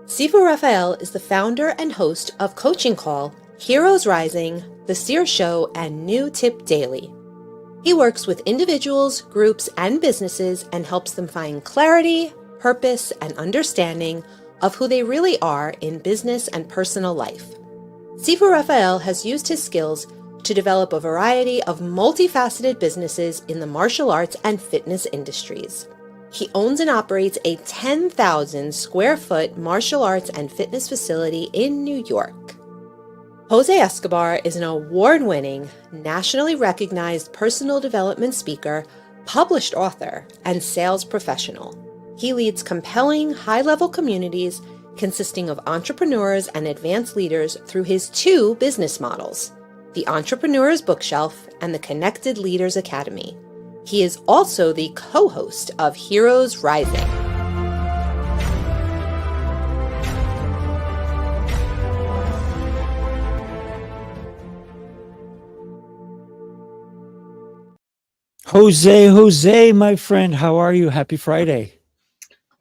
Sifu Rafael is the founder and host of Coaching Call, Heroes Rising, The Seer Show, and New Tip Daily. He works with individuals, groups, and businesses and helps them find clarity, purpose, and understanding of who they really are in business and personal life. Sifu Rafael has used his skills to develop a variety of multifaceted businesses in the martial arts and fitness industries. He owns and operates a 10,000 square foot martial arts and fitness facility in New York. Jose Escobar is an award-winning, nationally recognized personal development speaker, published author, and sales professional. He leads compelling, high-level communities consisting of entrepreneurs and advanced leaders through his two business models, the Entrepreneur's Bookshelf and the Connected Leaders Academy. He is also the co-host of Heroes Rising. Jose, my friend, how are you? Happy Friday.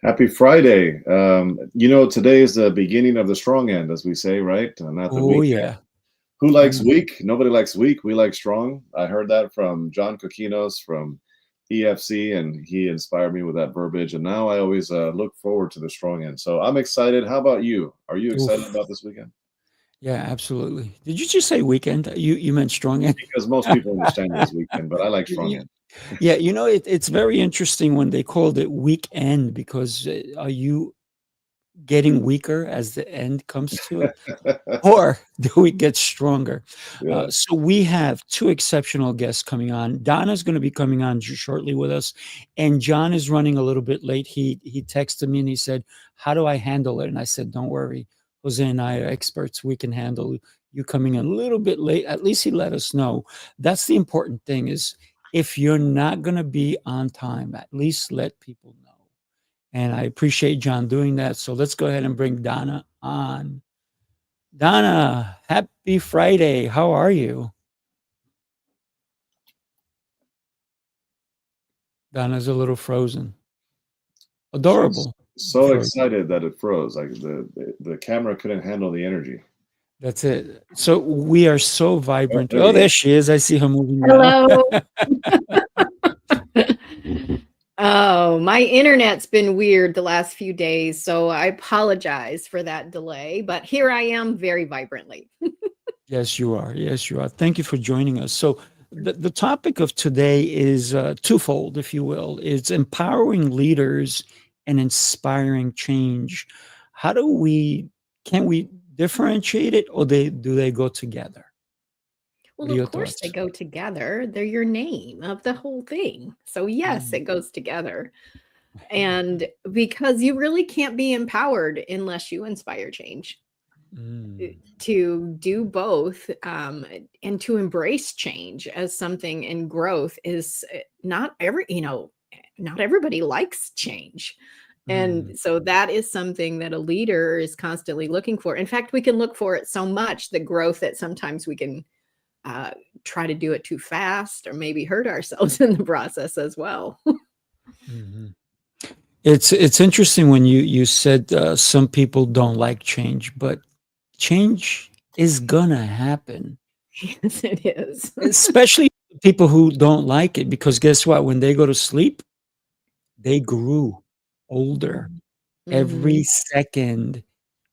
Happy Friday. Today is the beginning of the strong end, as we say, right? Not the weak yeah. end. Who likes weak? Nobody likes weak. We like strong. I heard that from John Coquinos from EFC, and he inspired me with that verbiage. And now I always look forward to the strong end. So I'm excited. How about you? Are you excited about this weekend? Yeah, absolutely. Did you just say weekend? You meant strong end? Because most people understand it as weekend, but I like strong end. Yeah, it's very interesting when they called it weekend, because are you getting weaker as the end comes to it? Or do we get stronger? Yeah. So we have two exceptional guests coming on. Donna's going to be coming on shortly with us, and John is running a little bit late. He texted me and he said, "How do I handle it?" And I said, "Don't worry. Jose and I are experts. We can handle you coming in a little bit late." At least he let us know. That's the important thing, is if you're not going to be on time, at least let people know. And I appreciate John doing that. So let's go ahead and bring Donna on. Donna, happy Friday. How are you? Donna's a little frozen. Adorable. So excited that it froze. Like the camera couldn't handle the energy. That's it. So we are so vibrant. Oh, there she is. I see her moving. Hello. Oh, my internet's been weird the last few days, so I apologize for that delay, but here I am very vibrantly. Yes, you are. Yes, you are. Thank you for joining us. So the topic of today is twofold, if you will. It's empowering leaders and inspiring change. Can we differentiate it, or do they go together? Well, of course they go together. They're your name of the whole thing. So yes, it goes together. And because you really can't be empowered unless you inspire change. To do both and to embrace change as something in growth is not everybody likes change. And so that is something that a leader is constantly looking for. In fact, we can look for it so much, the growth, that sometimes we can try to do it too fast or maybe hurt ourselves in the process as well. It's interesting when you said some people don't like change, but change is gonna happen. Yes, it is. Especially people who don't like it, because guess what? When they go to sleep, they grew older. Every second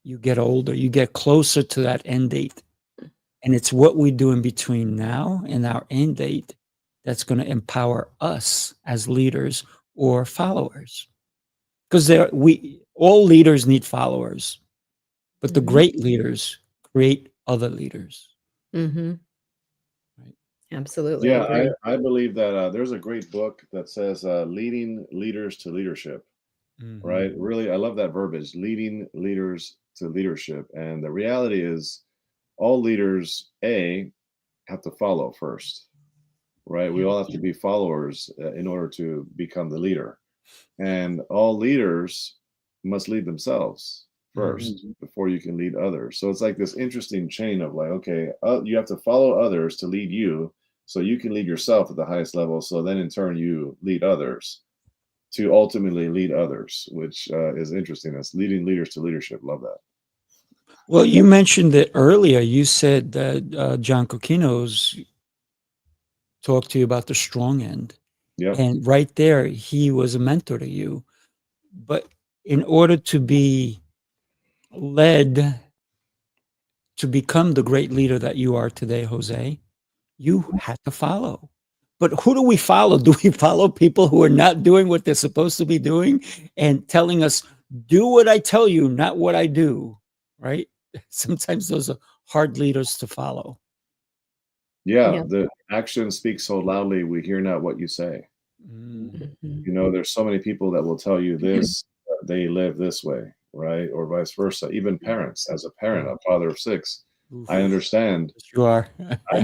you get older, you get closer to that end date. And it's what we do in between now and our end date that's going to empower us as leaders or followers. Because all leaders need followers, but the great leaders create other leaders. Right. Absolutely. Yeah, I believe that there's a great book that says leading leaders to leadership. Right? Really, I love that verbiage, leading leaders to leadership. And the reality is, all leaders, have to follow first, right? We all have to be followers in order to become the leader. And all leaders must lead themselves first before you can lead others. So it's like this interesting chain of like, okay, you have to follow others to lead you so you can lead yourself at the highest level. So then in turn, you lead others. to ultimately lead others, which is interesting. That's leading leaders to leadership. Love that. Well, you mentioned it earlier. You said that John Coquinos talked to you about the strong end. Yep. And right there, he was a mentor to you. But in order to be led to become the great leader that you are today, Jose, you had to follow. But who do we follow? Do we follow people who are not doing what they're supposed to be doing and telling us, do what I tell you, not what I do, right? Sometimes those are hard leaders to follow. Yeah, Yeah. the action speaks so loudly, we hear not what you say. Mhm. You know, there's so many people that will tell you this, they live this way, right? Or vice versa. Even parents, as a parent, a father of 6, I Oof. understand Yes, you are. I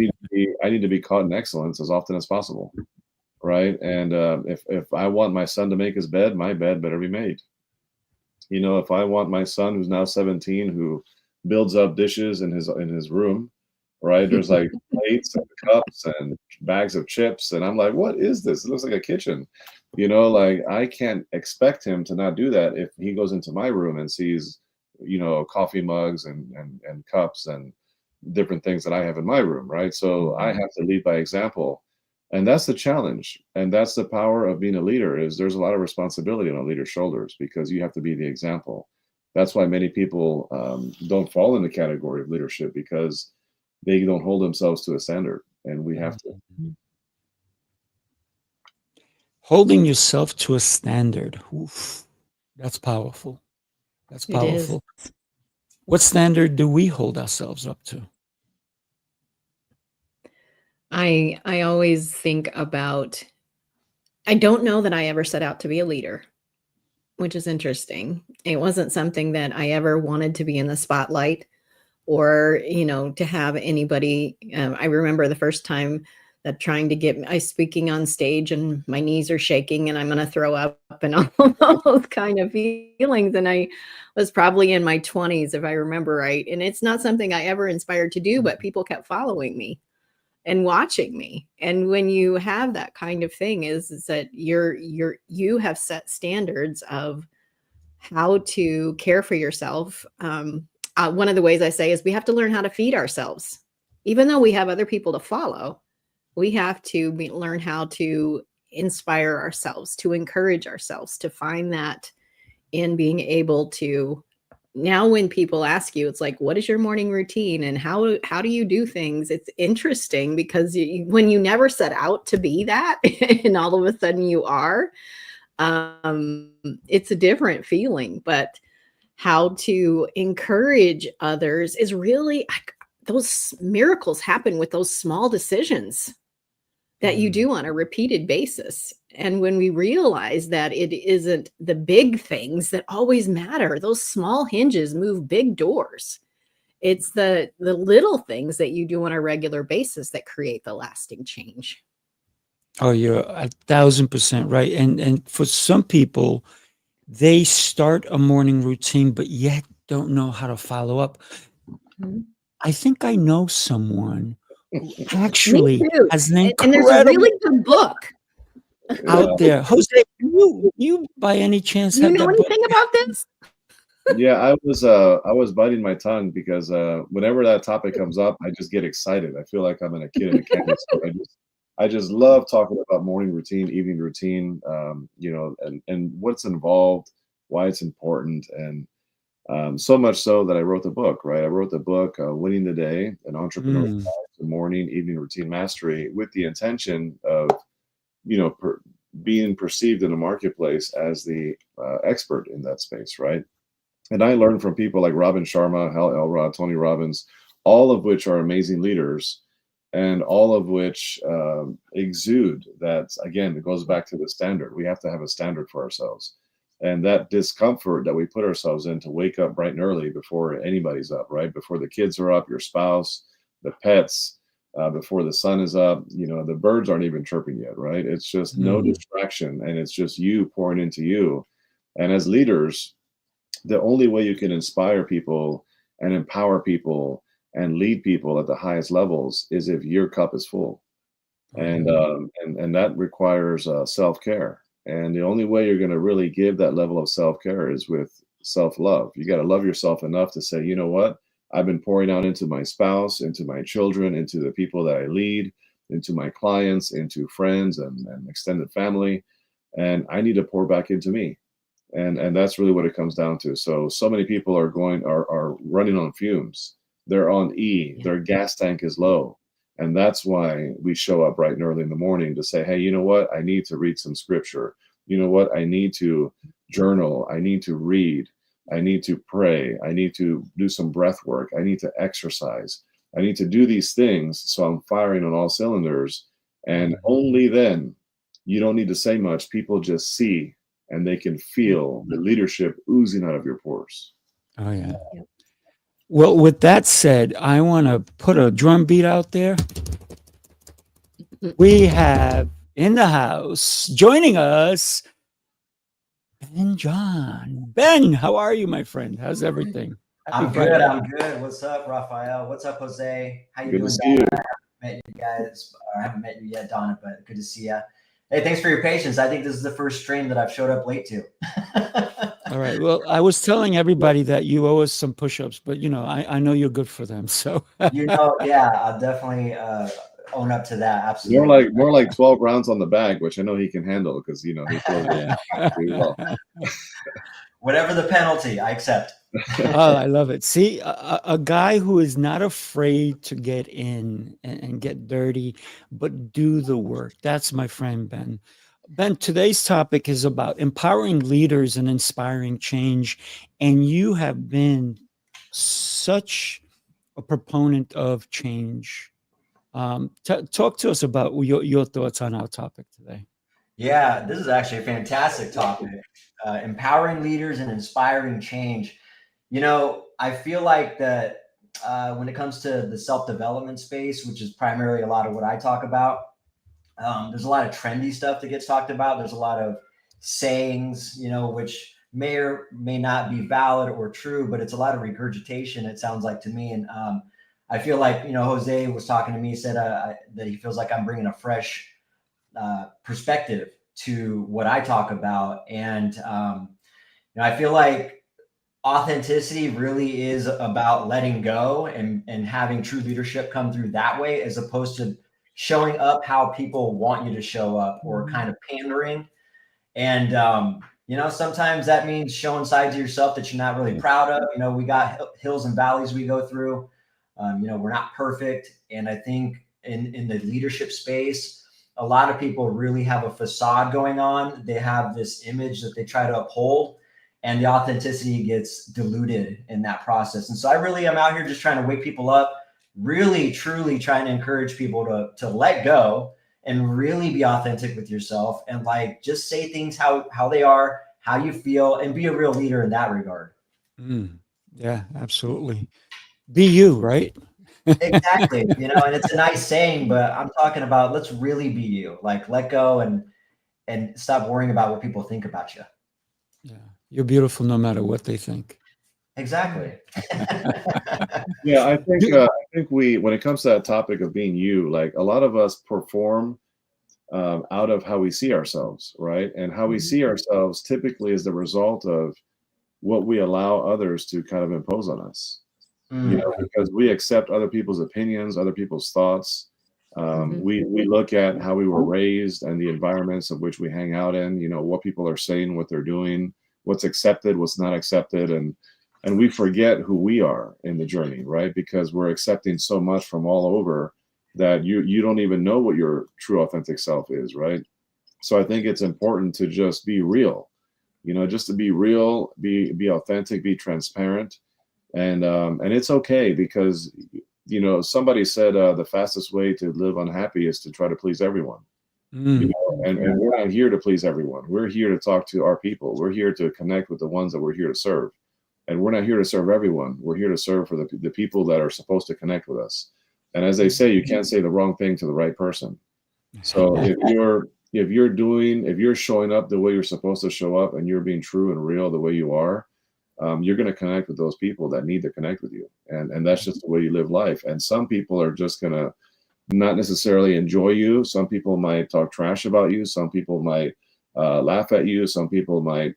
need to be caught in excellence as often as possible, right? And if I want my son to make his bed, my bed better be made. You know, if I want my son who's now 17, who builds up dishes in his room, right? There's like plates and cups and bags of chips, and I'm like, what is this? It looks like a kitchen. You know, like I can't expect him to not do that if he goes into my room and sees, you know, coffee mugs and cups and different things that I have in my room, right? So I have to lead by example. And that's the challenge. And that's the power of being a leader is there's a lot of responsibility on a leader's shoulders because you have to be the example. That's why many people don't fall in the category of leadership because they don't hold themselves to a standard. And we have to. Holding yourself to a standard. Oof, that's powerful. That's It is. powerful. What standard do we hold ourselves up to? I always think about I don't know that I ever set out to be a leader, which is interesting. It wasn't something that I ever wanted to be in the spotlight or, to have anybody. I remember the first time that trying to get I speaking on stage and my knees are shaking and I'm going to throw up and all those kind of feelings. And I was probably in my 20s, if I remember right. And it's not something I ever inspired to do, but people kept following me and watching me. And when you have that kind of thing is that you have set standards of how to care for yourself. One of the ways I say is we have to learn how to feed ourselves. Even though we have other people to follow, we have to learn how to inspire ourselves, to encourage ourselves, to find that in being able to now when people ask you, it's like, what is your morning routine and how do you do things? It's interesting because when you never set out to be that and all of a sudden you are, it's a different feeling. But how to encourage others is really those miracles happen with those small decisions that you do on a repeated basis. And when we realize that it isn't the big things that always matter, those small hinges move big doors. It's the little things that you do on a regular basis that create the lasting change. Oh, you're 1,000% right. And for some people, they start a morning routine, but yet don't know how to follow up. Mhm. I think I know someone who Me actually too. has an And there's a incredible really good book. out there. Jose, you by any chance Do you have know that book? anything about this? Yeah, I was biting my tongue because whenever that topic comes up, I just get excited. I feel like I'm in a kid in a candy store. I just love talking about morning routine, evening routine, you know, and what's involved, why it's important, and so much so that I wrote the book. Right, I wrote the book, "Winning the Day: An Entrepreneur's Mm. Guide to Morning Evening Routine Mastery," with the intention of you know being perceived in the marketplace as the expert in that space. Right. And I learned from people like Robin Sharma, Hal Elrod, Tony Robbins, all of which are amazing leaders, and all of which exude that. Again, it goes back to the standard. We have to have a standard for ourselves, and that discomfort that we put ourselves in to wake up bright and early before anybody's up, right? Before the kids are up, your spouse, the pets, before the sun is up. You know, the birds aren't even chirping yet, right? It's just no distraction, and it's just you pouring into you. And as leaders, the only way you can inspire people and empower people and lead people at the highest levels is if your cup is full, and that requires self-care. And the only way you're going to really give that level of self-care is with self-love. You got to love yourself enough to say, you know what? I've been pouring out into my spouse, into my children, into the people that I lead, into my clients, into friends and extended family. And I need to pour back into me. And that's really what it comes down to. So many people are running on fumes. They're on E. Yeah. Their gas tank is low. And that's why we show up bright and early in the morning to say, hey, you know what? I need to read some scripture. You know what? I need to journal. I need to read. I need to pray. I need to do some breath work. I need to exercise. I need to do these things so I'm firing on all cylinders. And only then, you don't need to say much. People just see and they can feel the leadership oozing out of your pores. Oh, yeah. Well, with that said, I want to put a drum beat out there. We have in the house joining us, Ben John. Ben, how are you, my friend? How's everything? I'm good. I'm good. What's up, Rafael? What's up, Jose? How you doing, Donna? I haven't met you guys, or I haven't met you yet, Donna, but good to see you. Hey, thanks for your patience. I think this is the first stream that I've showed up late to. All right. Well, I was telling everybody that you owe us some push-ups, but you know, I know you're good for them. So you know, yeah, I'll definitely own up to that. Absolutely. More like 12 rounds on the bag, which I know he can handle because you know he feels pretty well. Whatever the penalty, I accept. Oh, I love it. See, a guy who is not afraid to get in and get dirty, but do the work. That's my friend, Ben. Ben, today's topic is about empowering leaders and inspiring change. And you have been such a proponent of change. Talk to us about your thoughts on our topic today. Yeah, this is actually a fantastic topic. Empowering leaders and inspiring change. You know, I feel like that when it comes to the self-development space, which is primarily a lot of what I talk about, there's a lot of trendy stuff that gets talked about. There's a lot of sayings, you know, which may or may not be valid or true, but it's a lot of regurgitation, it sounds like to me. And I feel like, you know, Jose was talking to me, said that he feels like I'm bringing a fresh perspective to what I talk about. And, you know, I feel like authenticity really is about letting go and having true leadership come through that way, as opposed to showing up how people want you to show up or kind of pandering. And, you know, sometimes that means showing sides of yourself that you're not really proud of. You know, we got hills and valleys we go through. You know, we're not perfect. And I think in the leadership space, a lot of people really have a facade going on. They have this image that they try to uphold, and the authenticity gets diluted in that process. And so I really am out here just trying to wake people up, really, truly trying to encourage people to let go and really be authentic with yourself and like just say things how they are, how you feel, and be a real leader in that regard. Yeah, absolutely. Be you, right? Exactly. You know, and it's a nice saying, but I'm talking about let's really be you. Like let go and stop worrying about what people think about you. Yeah. You're beautiful no matter what they think. Exactly. Yeah, I think when it comes to that topic of being you, like a lot of us perform out of how we see ourselves, right? And how we see ourselves typically is the result of what we allow others to kind of impose on us. You know, because we accept other people's opinions, other people's thoughts. We look at how we were raised and the environments of which we hang out in, you know, what people are saying, what they're doing, what's accepted, what's not accepted. And we forget who we are in the journey, right? Because we're accepting so much from all over that you don't even know what your true authentic self is, right? So I think it's important to just be real, you know, just to be real, be authentic, be transparent. And it's okay because, you know, somebody said the fastest way to live unhappy is to try to please everyone. You know, and we're not here to please everyone. We're here to talk to our people. We're here to connect with the ones that we're here to serve. And we're not here to serve everyone. We're here to serve for the people that are supposed to connect with us. And as they say, you can't say the wrong thing to the right person. So if you're showing up the way you're supposed to show up and you're being true and real the way you are, you're going to connect with those people that need to connect with you. And that's just the way you live life. And some people are just going to not necessarily enjoy you. Some people might talk trash about you. Some people might laugh at you. Some people might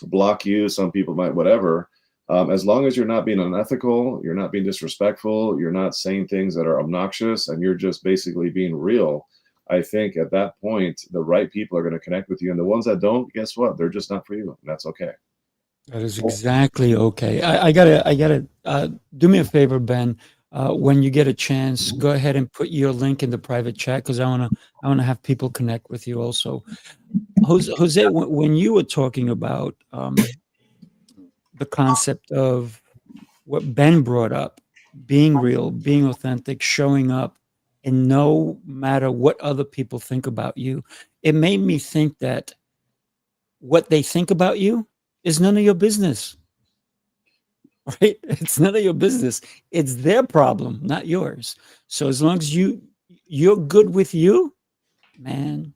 block you. Some people might whatever. As long as you're not being unethical, you're not being disrespectful, you're not saying things that are obnoxious, and you're just basically being real, I think at that point, the right people are going to connect with you. And the ones that don't, guess what? They're just not for you. And that's okay. That is exactly okay. I gotta, do me a favor, Ben. When you get a chance, go ahead and put your link in the private chat, because I wanna have people connect with you also. Jose, when you were talking about the concept of what Ben brought up, being real, being authentic, showing up, and no matter what other people think about you, it made me think that what they think about you is none of your business, right? It's none of your business. It's their problem, not yours. So as long as you're good with you, man,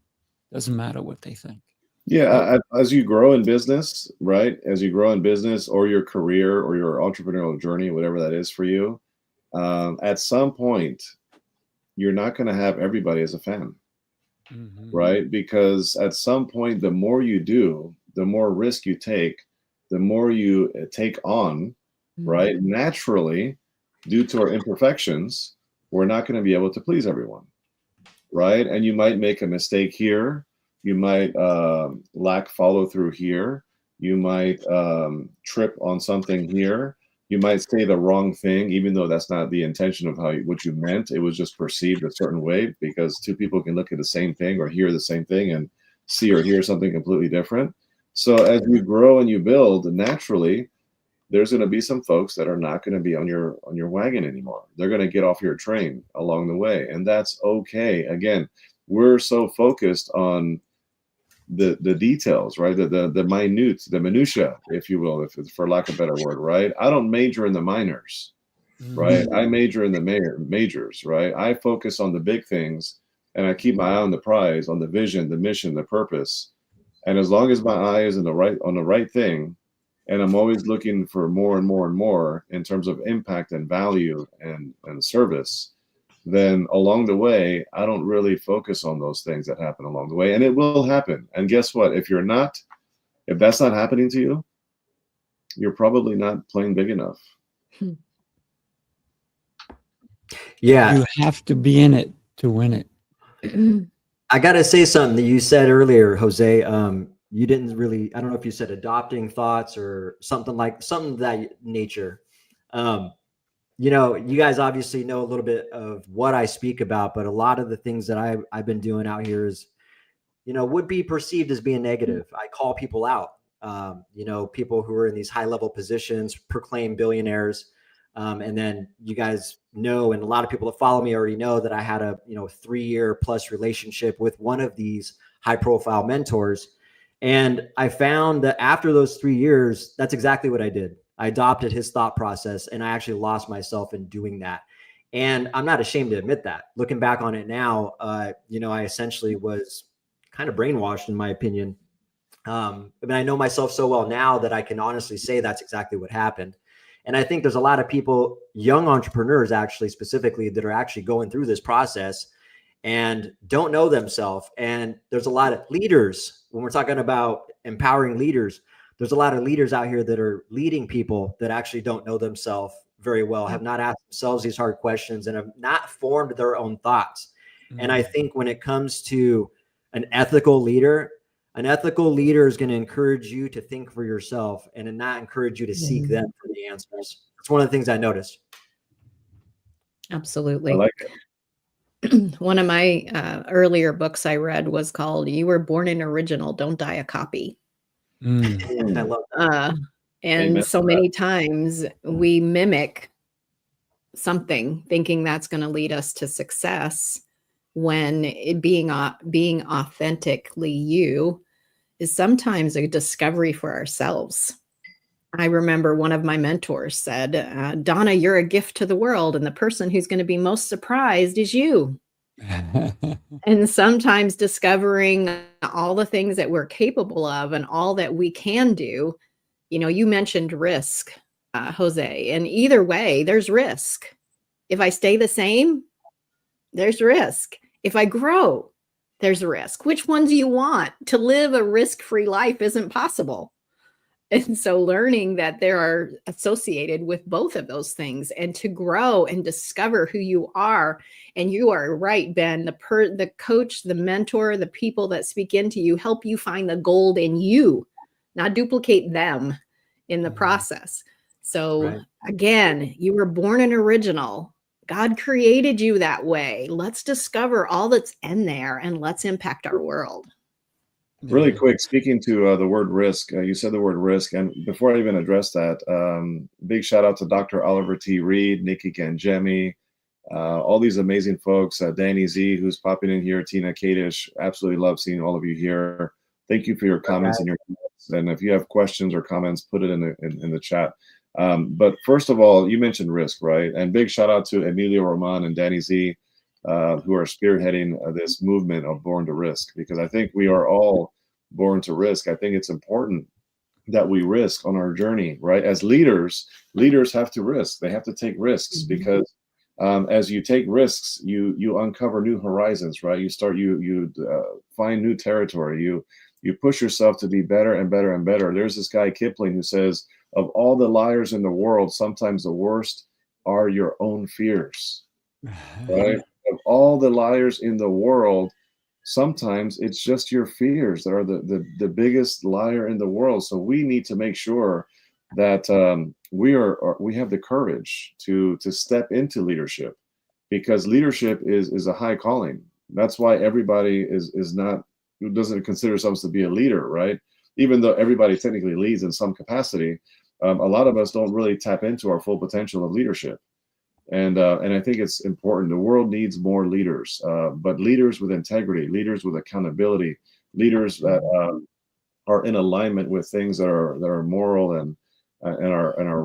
doesn't matter what they think. Yeah, as you grow in business, right? As you grow in business or your career or your entrepreneurial journey, whatever that is for you, at some point, you're not going to have everybody as a fan, right? Because at some point, the more you do, the more risk you take, the more you take on, right? Naturally, due to our imperfections, we're not going to be able to please everyone, right? And you might make a mistake here. You might lack follow through here. You might trip on something here. You might say the wrong thing, even though that's not the intention of what you meant. It was just perceived a certain way, because two people can look at the same thing or hear the same thing and see or hear something completely different. So as you grow and you build, naturally, there's going to be some folks that are not going to be on your wagon anymore. They're going to get off your train along the way, and that's okay. Again, we're so focused on the details, right? The minute, the minutia, if you will, if it's, for lack of a better word, right? I don't major in the minors, right? I major in the majors, right? I focus on the big things, and I keep my eye on the prize, on the vision, the mission, the purpose. And as long as my eye is on the right thing, and I'm always looking for more and more and more in terms of impact and value and service, then along the way, I don't really focus on those things that happen along the way. And it will happen. And guess what? If that's not happening to you, you're probably not playing big enough. Yeah. You have to be in it to win it. I got to say something that you said earlier, Jose. You didn't really, I don't know if you said adopting thoughts or something of that nature. You know, you guys obviously know a little bit of what I speak about, but a lot of the things that I've been doing out here is, you know, would be perceived as being negative. I call people out. You know, people who are in these high level positions, proclaim billionaires. And then you guys know, and a lot of people that follow me already know, that I had a 3-year plus relationship with one of these high profile mentors. And I found that after those 3 years, that's exactly what I did. I adopted his thought process, and I actually lost myself in doing that. And I'm not ashamed to admit that. Looking back on it now, I essentially was kind of brainwashed, in my opinion. But I know myself so well now that I can honestly say that's exactly what happened. And I think there's a lot of people, young entrepreneurs actually specifically, that are actually going through this process and don't know themselves. And there's a lot of leaders, when we're talking about empowering leaders, there's a lot of leaders out here that are leading people that actually don't know themselves very well, have not asked themselves these hard questions, and have not formed their own thoughts. And I think when it comes to an ethical leader is going to encourage you to think for yourself and not encourage you to seek them for the answers. That's one of the things I noticed. Absolutely. I like it. One of my earlier books I read was called "You Were Born an Original, Don't Die a Copy." I love that. And Amen so many times we mimic something thinking that's going to lead us to success, when being authentically you is sometimes a discovery for ourselves. I remember one of my mentors said, Donna, you're a gift to the world, and the person who's going to be most surprised is you. And sometimes discovering all the things that we're capable of and all that we can do. You mentioned risk, Jose, and either way, there's risk. If I stay the same, there's risk. If I grow, there's risk. Which one do you want? To live a risk-free life isn't possible. And so learning that there are associated with both of those things, and to grow and discover who you are. And you are right, Ben, the coach, the mentor, the people that speak into you help you find the gold in you, not duplicate them in the process. So again, you were born an original. God created you that way. Let's discover all that's in there and let's impact our world. Really quick, speaking to the word risk, you said the word risk. And before I even address that, big shout out to Dr. Oliver T. Reed, Nikki Gangemi, all these amazing folks, Danny Z, who's popping in here, Tina Kadish. Absolutely love seeing all of you here. Thank you for your comments and your comments. And if you have questions or comments, put it in the chat. But first of all, you mentioned risk, right? And big shout out to Emilio Roman and Danny Z, who are spearheading this movement of Born to Risk, because I think we are all born to risk. I think it's important that we risk on our journey, right? As leaders have to risk. They have to take risks, because as you take risks, you uncover new horizons, right? You find new territory. You push yourself to be better and better and better. There's this guy Kipling who says, of all the liars in the world, sometimes the worst are your own fears, right? Of all the liars in the world, sometimes it's just your fears that are the biggest liar in the world. So we need to make sure that we have the courage to step into leadership, because leadership is a high calling. That's why everybody is not, who doesn't consider themselves to be a leader, right? Even though everybody technically leads in some capacity, a lot of us don't really tap into our full potential of leadership. And I think it's important. The world needs more leaders, but leaders with integrity, leaders with accountability, leaders that are in alignment with things that are moral and are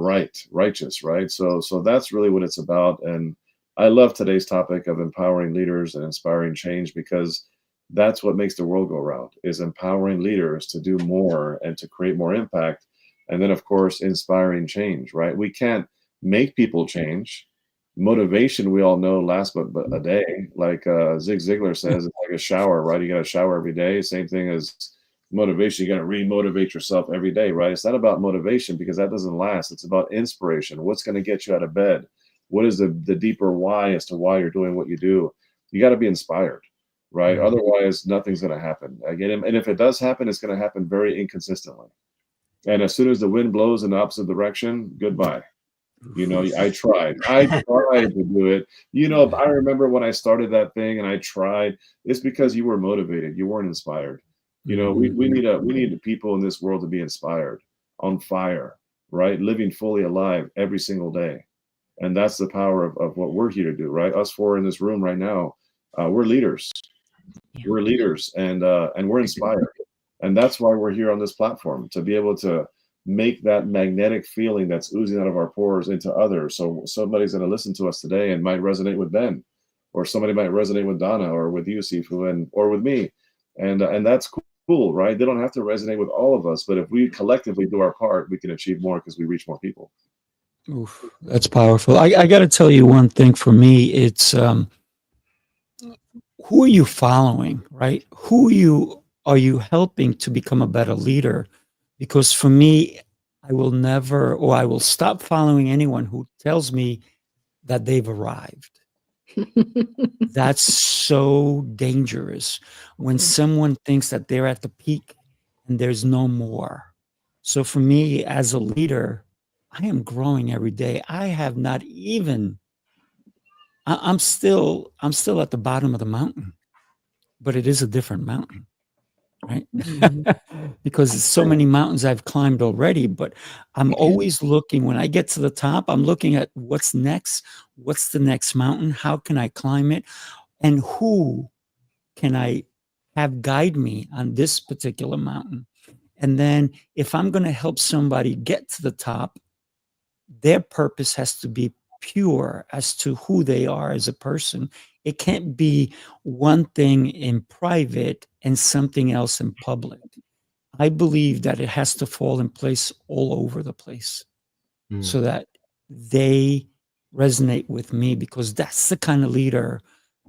righteous, right? So that's really what it's about. And I love today's topic of empowering leaders and inspiring change, because that's what makes the world go round, is empowering leaders to do more and to create more impact. And then, of course, inspiring change, right? We can't make people change. Motivation, we all know, lasts but a day. Like Zig Ziglar says, it's like a shower, right? You got to shower every day. Same thing as motivation. You got to re-motivate yourself every day, right? It's not about motivation, because that doesn't last. It's about inspiration. What's going to get you out of bed? What is the deeper why as to why you're doing what you do? You got to be inspired, right? Otherwise, nothing's going to happen. Again, and if it does happen, it's going to happen very inconsistently. And as soon as the wind blows in the opposite direction, goodbye. You know, I tried to do it. You know, I remember when I started that thing and I tried, it's because you were motivated. You weren't inspired. You know, we need people in this world to be inspired, on fire, right? Living fully alive every single day. And that's the power of what we're here to do, right? Us four in this room right now, we're leaders. We're leaders, and we're inspired. And that's why we're here on this platform, to be able to make that magnetic feeling that's oozing out of our pores into others. So somebody's going to listen to us today and might resonate with Ben, or somebody might resonate with Donna, or with you, Sifu, or with me. And that's cool, right? They don't have to resonate with all of us, but if we collectively do our part, we can achieve more, because we reach more people. Oof, that's powerful. I got to tell you one thing. For me, it's who are you following, right? Who are you helping to become a better leader? Because for me, I will stop following anyone who tells me that they've arrived. That's so dangerous, when someone thinks that they're at the peak and there's no more. So for me, as a leader, I am growing every day. I have not even, I'm still at the bottom of the mountain, but it is a different mountain, right? Because there's so many mountains I've climbed already, but I'm always looking, when I get to the top, I'm looking at what's next. What's the next mountain? How can I climb it? And who can I have guide me on this particular mountain? And then if I'm going to help somebody get to the top, their purpose has to be pure as to who they are as a person. It can't be one thing in private and something else in public. I believe that it has to fall in place all over the place, so that they resonate with me, because that's the kind of leader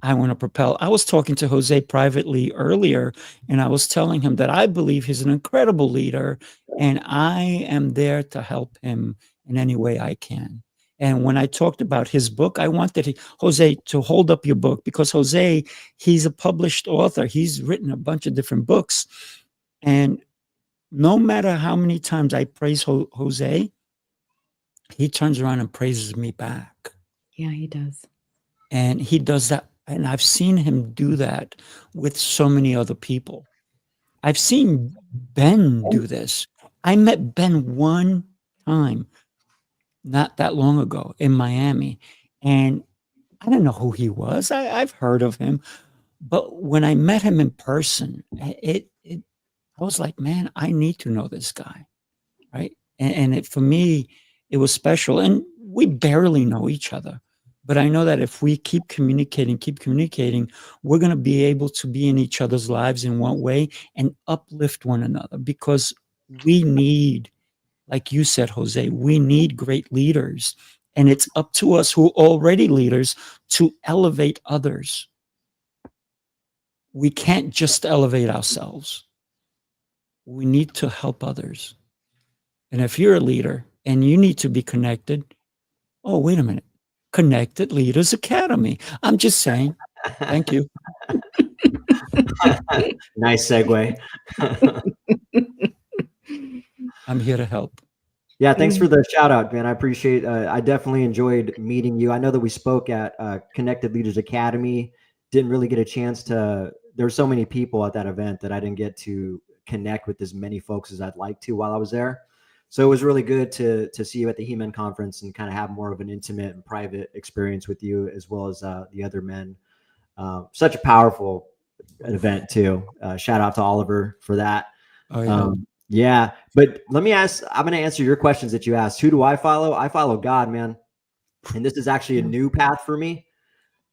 I want to propel. I was talking to Jose privately earlier, and I was telling him that I believe he's an incredible leader, and I am there to help him in any way I can. And when I talked about his book, I wanted Jose to hold up your book, because Jose, he's a published author. He's written a bunch of different books. And no matter how many times I praise Jose, he turns around and praises me back. Yeah, he does. And he does that. And I've seen him do that with so many other people. I've seen Ben do this. I met Ben one time, not that long ago, in Miami. And I don't know who he was. I've heard of him. But when I met him in person, I was like, man, I need to know this guy. Right. And for me, it was special. And we barely know each other. But I know that if we keep communicating, we're going to be able to be in each other's lives in one way and uplift one another, because we need, like you said, Jose, we need great leaders. And it's up to us who are already leaders to elevate others. We can't just elevate ourselves. We need to help others. And if you're a leader and you need to be connected, oh, wait a minute. Connected Leaders Academy. I'm just saying. Thank you. Nice segue. I'm here to help. Yeah, thanks for the shout out, man. I appreciate. I definitely enjoyed meeting you. I know that we spoke at Connected Leaders Academy. Didn't really get a chance to. There were so many people at that event that I didn't get to connect with as many folks as I'd like to while I was there. So it was really good to see you at the He-Man conference and kind of have more of an intimate and private experience with you, as well as the other men. Such a powerful event too. Shout out to Oliver for that. Oh, yeah. Yeah, but let me ask, I'm going to answer your questions that you asked. Who do I follow? I follow God, man. And this is actually a new path for me.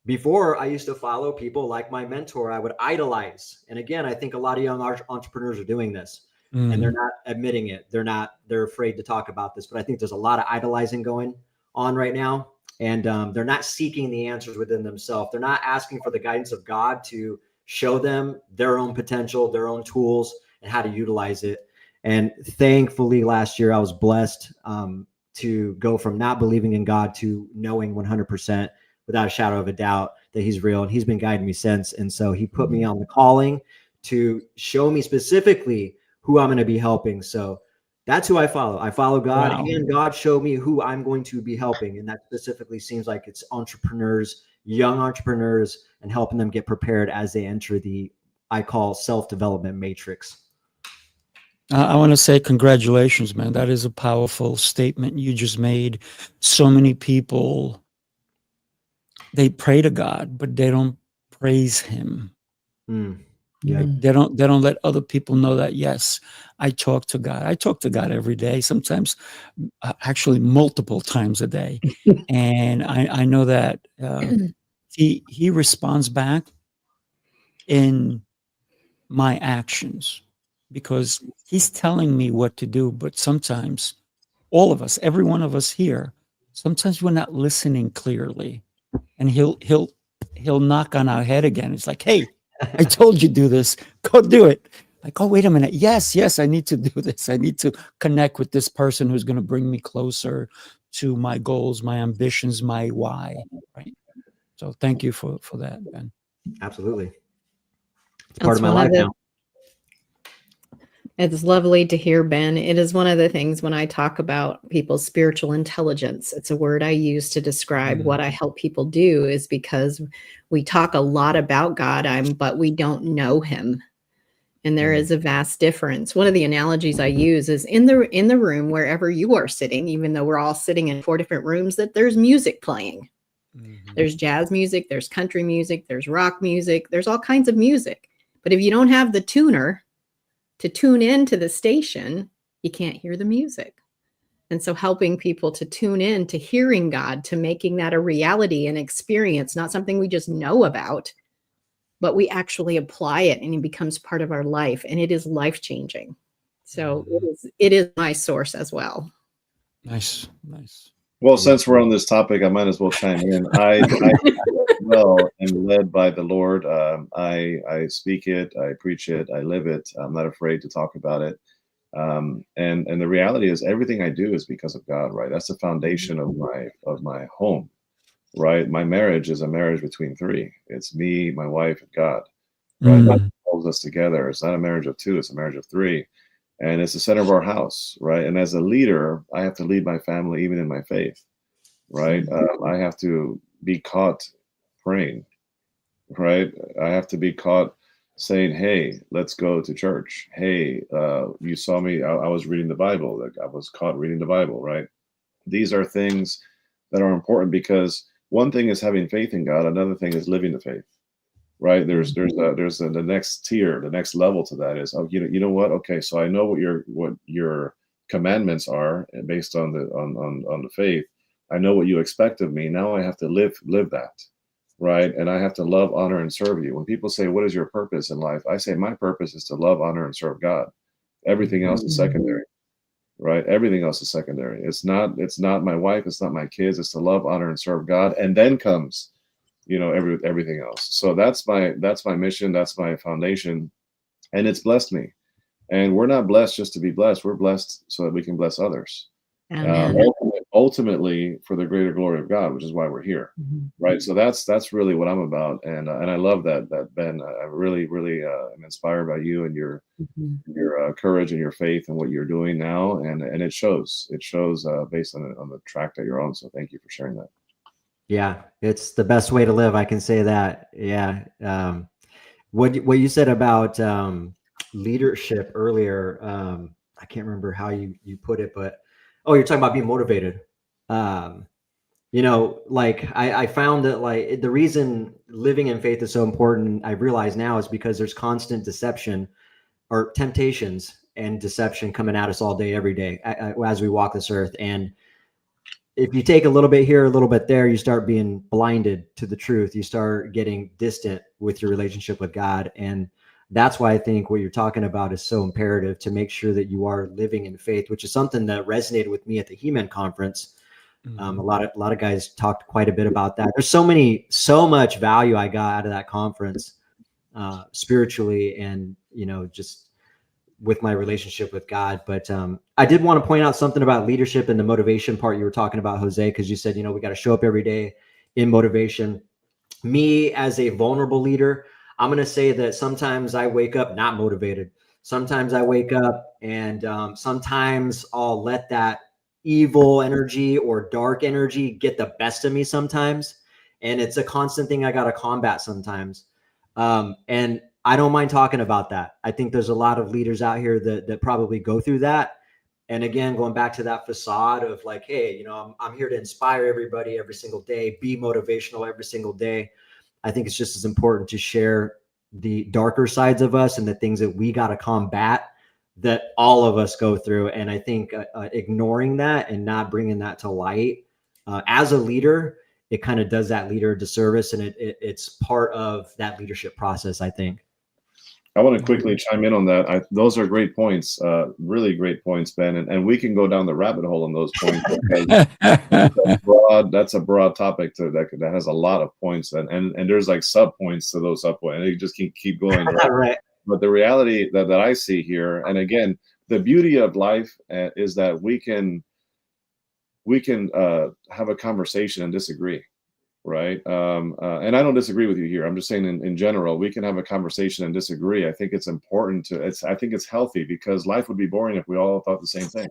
Before, I used to follow people like my mentor. I would idolize. And again, I think a lot of young entrepreneurs are doing this. And they're not admitting it. They're afraid to talk about this, but I think there's a lot of idolizing going on right now. And they're not seeking the answers within themselves. They're not asking for the guidance of God to show them their own potential, their own tools, and how to utilize it. And thankfully last year I was blessed to go from not believing in God to knowing 100% without a shadow of a doubt that he's real. And he's been guiding me since. And so he put me on the calling to show me specifically who I'm going to be helping. So that's who I follow. I follow God. Wow. And God showed me who I'm going to be helping. And that specifically seems like it's entrepreneurs, young entrepreneurs, and helping them get prepared as they enter the, I call, self-development matrix. I want to say congratulations, man. That is a powerful statement you just made. So many people, they pray to God, but they don't praise him. Yeah. They don't let other people know that, yes, I talk to God. I talk to God every day, sometimes actually multiple times a day. And I know that he responds back in my actions, because he's telling me what to do. But sometimes all of us, every one of us here, sometimes we're not listening clearly, and he'll knock on our head again. It's like, hey, I told you do this, go do it. Like, oh, wait a minute. Yes, I need to do this. I need to connect with this person who's going to bring me closer to my goals, my ambitions, my why. Right. So thank you for that, Ben. Absolutely. It's part of my life now. It's lovely to hear, Ben. It is one of the things when I talk about people's spiritual intelligence, it's a word I use to describe what I help people do, is because we talk a lot about God, but we don't know him. And there is a vast difference. One of the analogies I use is in the room, wherever you are sitting, even though we're all sitting in 4 different rooms, that there's music playing. There's jazz music, there's country music, there's rock music, there's all kinds of music. But if you don't have the tuner to tune into the station, you can't hear the music. And so helping people to tune in to hearing God, to making that a reality and experience, not something we just know about, but we actually apply it and it becomes part of our life, and it is life-changing. So it is my source as well. Nice. Well, since we're on this topic, I might as well chime in. I well am led by the Lord. I speak it, I preach it, I live it. I'm not afraid to talk about it. And the reality is, everything I do is because of God, right? That's the foundation of my home, right? My marriage is a marriage between three. It's me, my wife, and God, right? That holds us together. It's not a marriage of two; it's a marriage of three, and it's the center of our house, right? And as a leader, I have to lead my family, even in my faith, right? I have to be caught praying, right? I have to be caught saying, "Hey, let's go to church. Hey, you saw me. I was reading the Bible. Like, I was caught reading the Bible, right?" These are things that are important, because one thing is having faith in God. Another thing is living the faith, right? There's the next tier, the next level to that is, oh, you know what? Okay, so I know what your commandments are based on the faith. I know what you expect of me. Now I have to live that, right? And I have to love, honor, and serve you. When people say, "What is your purpose in life?" I say, my purpose is to love, honor, and serve God. Everything else is secondary, right? Everything else is secondary. It's not my wife. It's not my kids. It's to love, honor, and serve God, and then comes, everything else. So that's my mission. That's my foundation, and it's blessed me. And we're not blessed just to be blessed. We're blessed so that we can bless others. Ultimately for the greater glory of God, which is why we're here, right? So that's really what I'm about, and I love that Ben. I really am inspired by you and your courage and your faith and what you're doing now, and it shows based on the track that you're on. So thank you for sharing that. Yeah, it's the best way to live. I can say that. Yeah. What you said about leadership earlier, I can't remember how you put it, but you're talking about being motivated. Like I found that, like, the reason living in faith is so important, I realize now, is because there's constant deception or temptations and deception coming at us all day, every day, as we walk this earth. And if you take a little bit here, a little bit there, you start being blinded to the truth. You start getting distant with your relationship with God. And that's why I think what you're talking about is so imperative, to make sure that you are living in faith, which is something that resonated with me at the He-Man conference. A lot of guys talked quite a bit about that. There's so much value I got out of that conference, spiritually, and, just with my relationship with God. But I did want to point out something about leadership and the motivation part you were talking about, Jose, because you said, we got to show up every day in motivation. Me, as a vulnerable leader, I'm going to say that sometimes I wake up not motivated. Sometimes I wake up and sometimes I'll let that evil energy or dark energy get the best of me sometimes. And it's a constant thing I got to combat sometimes. And I don't mind talking about that. I think there's a lot of leaders out here that probably go through that. And again, going back to that facade of like, hey, I'm here to inspire everybody every single day, be motivational every single day. I think it's just as important to share the darker sides of us and the things that we got to combat, that all of us go through. And I think ignoring that and not bringing that to light as a leader, it kind of does that leader a disservice. And it's part of that leadership process, I think. I want to quickly chime in on that. Those are great points, really great points, Ben. And we can go down the rabbit hole on those points. That's a broad topic that has a lot of points, and there's like sub points to those sub points, and you just keep going. Right? Right. But the reality that I see here, and again, the beauty of life is that we can have a conversation and disagree. Right. And I don't disagree with you here. I'm just saying in general, we can have a conversation and disagree. I think it's important I think it's healthy, because life would be boring if we all thought the same thing.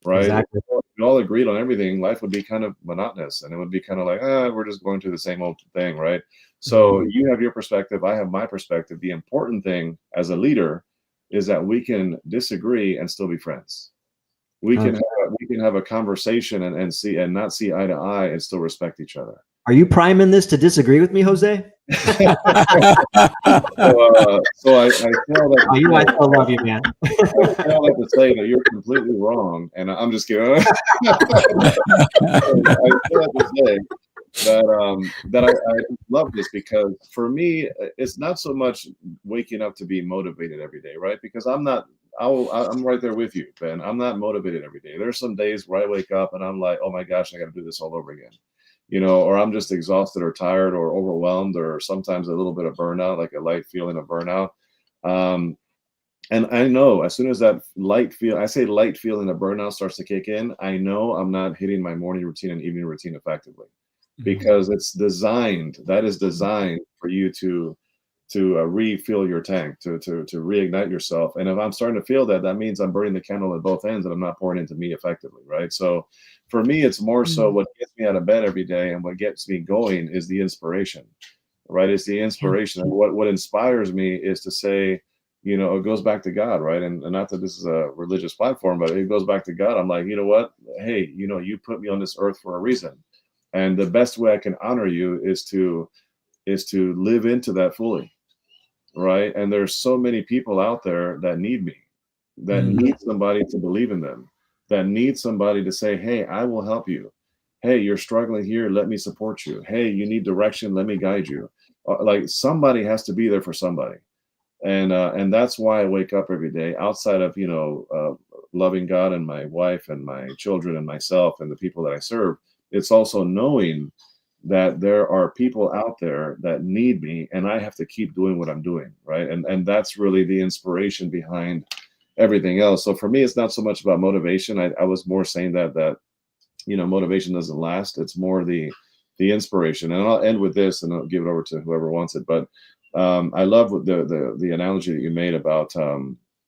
Right. Exactly. If we all agreed on everything, life would be kind of monotonous, and it would be kind of like, we're just going through the same old thing. Right. So you have your perspective. I have my perspective. The important thing as a leader is that we can disagree and still be friends. We can have a conversation and not see eye to eye and still respect each other. Are you priming this to disagree with me, Jose? So I feel that I still love you, man. I feel like to say that you're completely wrong, and I'm just kidding. I feel like to say that I love this, because for me, it's not so much waking up to be motivated every day, right? Because I'm not I'm right there with you, Ben. I'm not motivated every day. There's some days where I wake up and I'm like, oh my gosh, I got to do this all over again, or I'm just exhausted or tired or overwhelmed, or sometimes a little bit of burnout, like a light feeling of burnout. And I know as soon as that light feeling of burnout starts to kick in, I know I'm not hitting my morning routine and evening routine effectively, because that is designed for you to refill your tank, to reignite yourself. And if I'm starting to feel that, that means I'm burning the candle at both ends and I'm not pouring into me effectively, right? So for me, it's more so what gets me out of bed every day and what gets me going is the inspiration, right? It's the inspiration. And what inspires me is to say, it goes back to God, right? And not that this is a religious platform, but it goes back to God. I'm like, you know what? Hey, you put me on this earth for a reason. And the best way I can honor you is to live into that fully. Right. And there's so many people out there that need me, that need somebody to believe in them, that need somebody to say, hey, I will help you. Hey, you're struggling here. Let me support you. Hey, you need direction. Let me guide you. Like somebody has to be there for somebody. And that's why I wake up every day outside of, loving God and my wife and my children and myself and the people that I serve. It's also knowing that there are people out there that need me and I have to keep doing what I'm doing. Right. And that's really the inspiration behind everything else. So for me, it's not so much about motivation. I was more saying that, motivation doesn't last. It's more the inspiration. And I'll end with this and I'll give it over to whoever wants it. But I love the analogy that you made about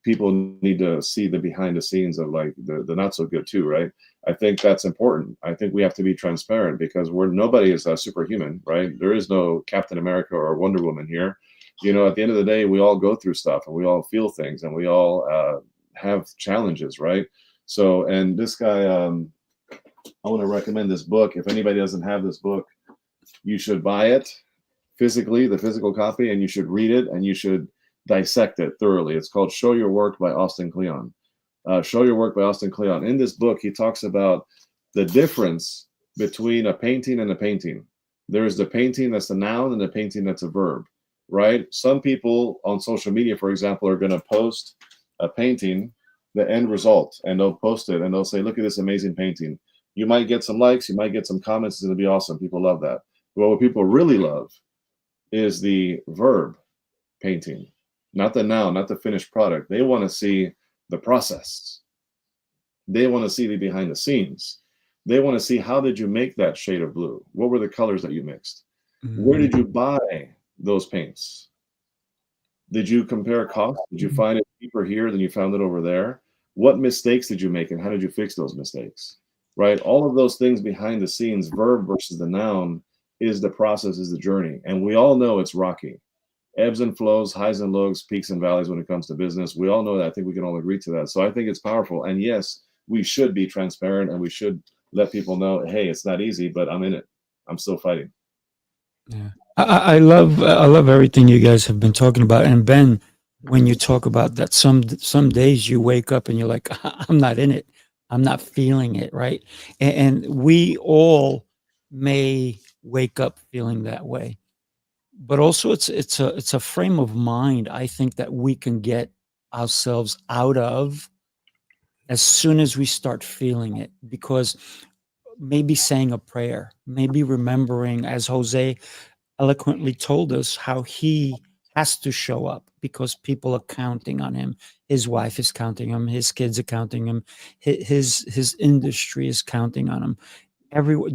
people need to see the behind the scenes of like the not so good too, right? I think that's important. I think we have to be transparent because nobody is superhuman, right? There is no Captain America or Wonder Woman here. At the end of the day, we all go through stuff and we all feel things and we all have challenges, right? So, and this guy, I want to recommend this book. If anybody doesn't have this book, you should buy it physically, the physical copy, and you should read it and you should dissect it thoroughly. It's called Show Your Work by Austin Kleon. Show Your Work by Austin Kleon. In this book, he talks about the difference between a painting and a painting. There's the painting that's a noun and the painting that's a verb, right? Some people on social media, for example, are going to post a painting, the end result, and they'll post it and they'll say, look at this amazing painting. You might get some likes, you might get some comments. It's going to be awesome. People love that. But what people really love is the verb painting, not the noun, not the finished product. They want to see the process. They want to see the behind the scenes. They want to see, how did you make that shade of blue? What were the colors that you mixed? Where did you buy those paints? Did you compare costs? Did you find it cheaper here than you found it over there? What mistakes did you make and how did you fix those mistakes? Right? All of those things behind the scenes, verb versus the noun, is the process, is the journey. And we all know it's rocky. Ebbs and flows, highs and lows, peaks and valleys when it comes to business. We all know that. I think we can all agree to that. So I think it's powerful. And yes, we should be transparent and we should let people know, hey, it's not easy, but I'm in it. I'm still fighting. Yeah. I love everything you guys have been talking about. And Ben, when you talk about that, some days you wake up and you're like, I'm not in it. I'm not feeling it, right? And we all may wake up feeling that way. But also it's a frame of mind, I think, that we can get ourselves out of as soon as we start feeling it, because maybe saying a prayer, maybe remembering, as Jose eloquently told us, how he has to show up because people are counting on him. His wife is counting him. His kids are counting him. His industry is counting on him. Everyone,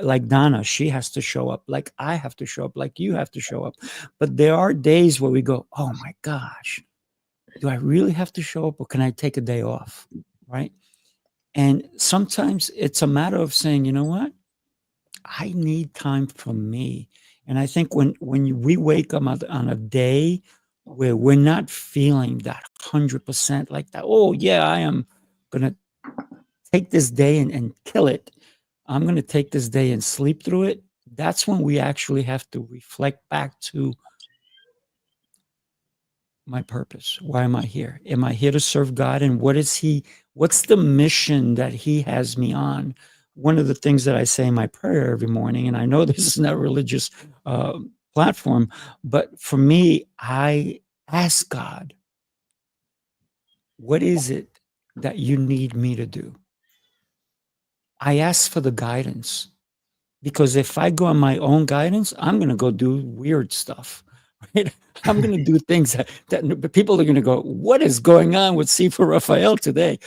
like Donna, she has to show up. Like I have to show up. Like you have to show up. But there are days where we go, oh my gosh, do I really have to show up, or can I take a day off? Right? And sometimes it's a matter of saying, you know what? I need time for me. And I think when we wake up on a day where we're not feeling that 100% like that, oh yeah, I am going to take this day and kill it. I'm going to take this day and sleep through it. That's when we actually have to reflect back to my purpose. Why am I here? Am I here to serve God? And what's the mission that he has me on? One of the things that I say in my prayer every morning, and I know this is not a religious platform, but for me, I ask God, What is it that you need me to do? I ask for the guidance, because if I go on my own guidance, I'm going to go do weird stuff. Right? I'm going to do things that people are going to go, what is going on with Sifu Rafael today?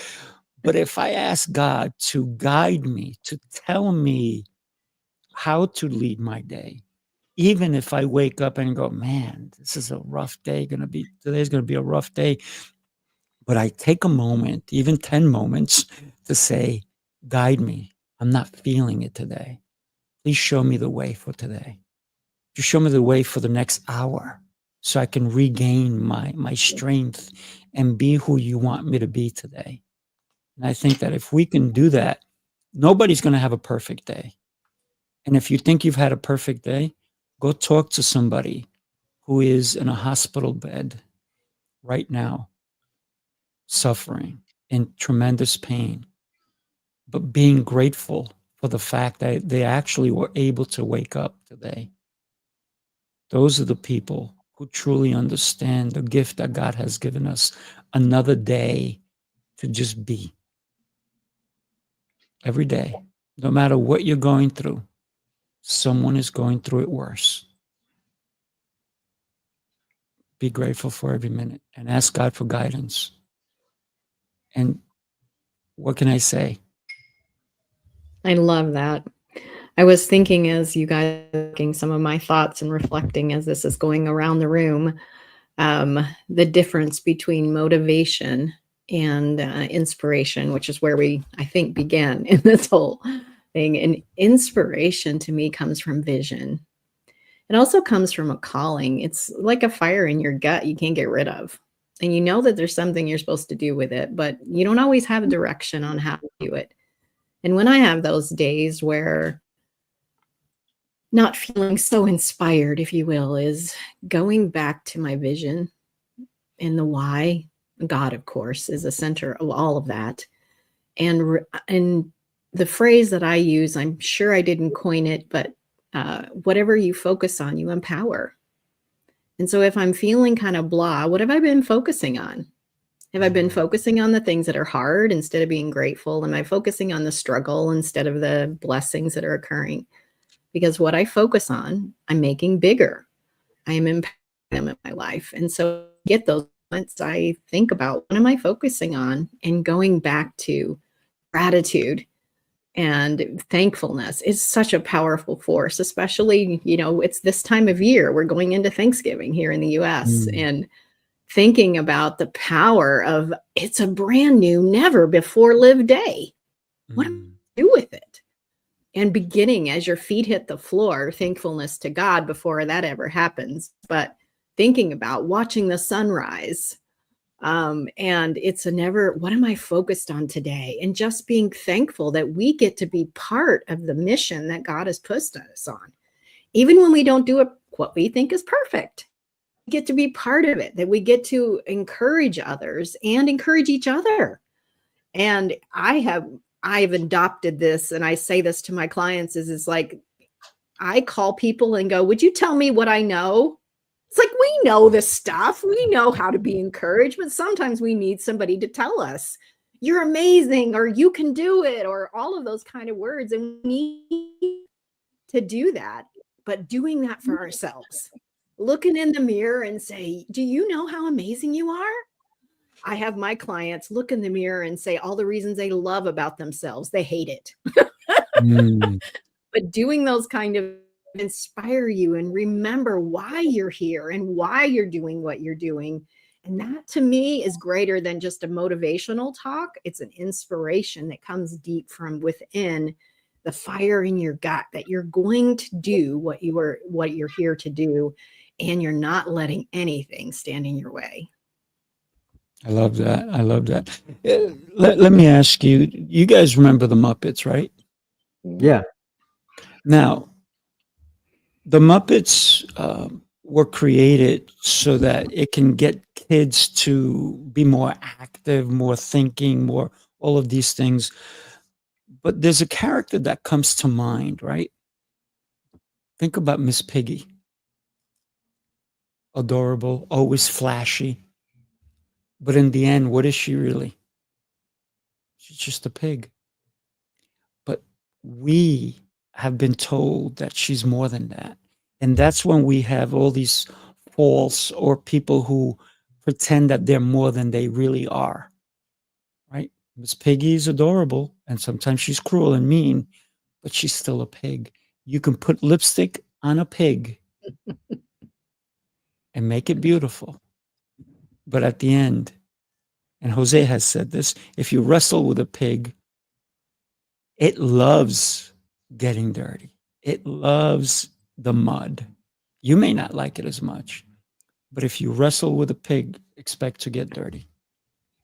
But if I ask God to guide me, to tell me how to lead my day, even if I wake up and go, man, this is a rough day, today's going to be a rough day. But I take a moment, even 10 moments, to say, guide me. I'm not feeling it today. Please show me the way for today. Just show me the way for the next hour so I can regain my strength and be who you want me to be today. And I think that if we can do that, nobody's going to have a perfect day. And if you think you've had a perfect day, go talk to somebody who is in a hospital bed right now, suffering in tremendous pain, but being grateful for the fact that they actually were able to wake up today. Those are the people who truly understand the gift that God has given us, another day to just be. Every day, no matter what you're going through, someone is going through it worse. Be grateful for every minute and ask God for guidance. And what can I say? I love that. I was thinking as you guys were thinking some of my thoughts and reflecting as this is going around the room, the difference between motivation and inspiration, which is where we, I think, began in this whole thing. And inspiration to me comes from vision. It also comes from a calling. It's like a fire in your gut you can't get rid of. And you know that there's something you're supposed to do with it, but you don't always have a direction on how to do it. And when I have those days where not feeling so inspired, if you will, is going back to my vision and the why. God, of course, is the center of all of that. And the phrase that I use, I'm sure I didn't coin it, but whatever you focus on, you empower. And so if I'm feeling kind of blah, what have I been focusing on? Have I been focusing on the things that are hard instead of being grateful? Am I focusing on the struggle instead of the blessings that are occurring? Because what I focus on, I'm making bigger. I am empowering them in my life. And so get those moments, I think about what am I focusing on, and going back to gratitude and thankfulness is such a powerful force, especially, it's this time of year. We're going into Thanksgiving here in the US and thinking about the power of it's a brand new, never before lived day. What do I do with it? And beginning as your feet hit the floor, thankfulness to God before that ever happens, but thinking about watching the sunrise. And it's what am I focused on today? And just being thankful that we get to be part of the mission that God has put us on. Even when we don't do it, what we think is perfect, we get to be part of it, that we get to encourage others and encourage each other. And I've adopted this, and I say this to my clients, is like, I call people and go, would you tell me what I know? It's like, we know this stuff. We know how to be encouraged, but sometimes we need somebody to tell us, you're amazing, or you can do it, or all of those kind of words. And we need to do that, but doing that for ourselves, looking in the mirror and say, do you know how amazing you are? I have my clients look in the mirror and say all the reasons they love about themselves. They hate it. But doing those kind of inspire you and remember why you're here and why you're doing what you're doing. And that to me is greater than just a motivational talk. It's an inspiration that comes deep from within, the fire in your gut that you're going to do what you're here to do, and you're not letting anything stand in your way. I love that. I love that. Let me ask you, you guys remember the Muppets, right? Yeah. Now, the Muppets were created so that it can get kids to be more active, more thinking, more all of these things. But there's a character that comes to mind, right? Think about Miss Piggy. Adorable, always flashy. But in the end, what is she really? She's just a pig. But we have been told that she's more than that. And that's when we have all these false or people who pretend that they're more than they really are. Right? Miss Piggy is adorable, and sometimes she's cruel and mean, but she's still a pig. You can put lipstick on a pig and make it beautiful. But at the end, and Jose has said this, if you wrestle with a pig, it loves getting dirty. It loves the mud. You may not like it as much, but if you wrestle with a pig, expect to get dirty.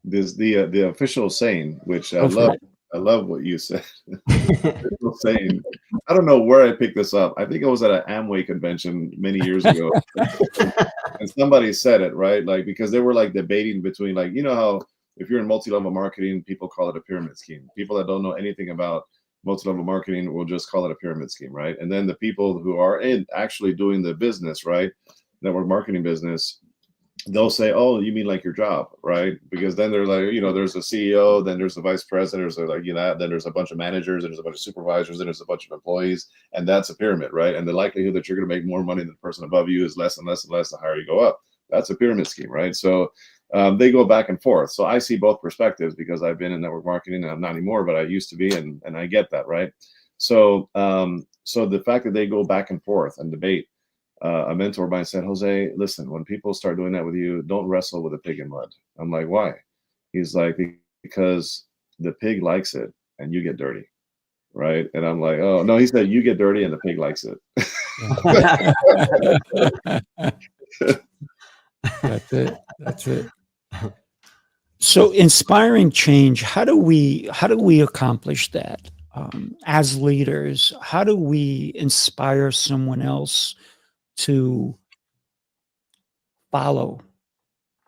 There's the official saying, which I love. I love what you said. Official saying. I don't know where I picked this up. I think it was at an Amway convention many years ago, and somebody said it, right? Like, because they were like debating between, like, you know how if you're in multi-level marketing, people call it a pyramid scheme. People that don't know anything about multi-level marketing will just call it a pyramid scheme, right? And then the people who are in actually doing the business, right, network marketing business, they'll say, oh, you mean like your job, right? Because then they're like, you know, there's a CEO, then there's a vice president, there's like, you know, then there's a bunch of managers, and there's a bunch of supervisors, then there's a bunch of employees, and that's a pyramid, right? And the likelihood that you're going to make more money than the person above you is less and less and less the higher you go up. That's a pyramid scheme, right? So they go back and forth. So I see both perspectives because I've been in network marketing, and I'm not anymore, but I used to be, and I get that, right? So so the fact that they go back and forth and debate, a mentor of mine said, Jose, listen, when people start doing that with you, don't wrestle with a pig in mud. I'm like, why? He's like, because the pig likes it and you get dirty. Right. And I'm like, oh, no, he said, you get dirty and the pig likes it. That's it. That's it. So inspiring change, how do we accomplish that? As leaders, how do we inspire someone else to follow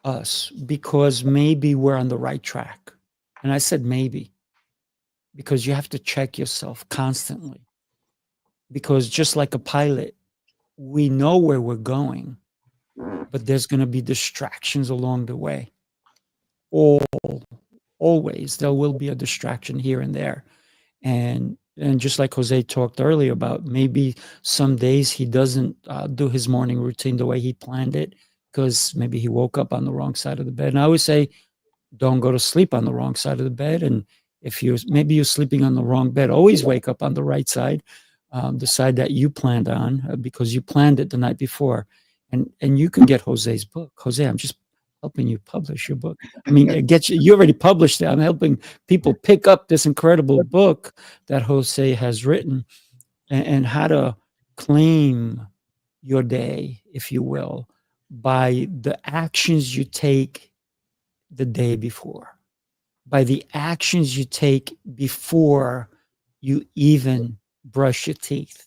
us because maybe we're on the right track? And I said maybe, because you have to check yourself constantly. Because just like a pilot, we know where we're going, but there's going to be distractions along the way. Always, there will be a distraction here and there. And just like Jose talked earlier about, maybe some days he doesn't do his morning routine the way he planned it because maybe he woke up on the wrong side of the bed. And I always say, don't go to sleep on the wrong side of the bed. And if maybe you're sleeping on the wrong bed, always wake up on the right side, the side that you planned on, because you planned it the night before. And you can get Jose's book. Jose, I'm just helping you publish your book. I mean, you already published it. I'm helping people pick up this incredible book that Jose has written, and how to claim your day, if you will, by the actions you take the day before, by the actions you take before you even brush your teeth.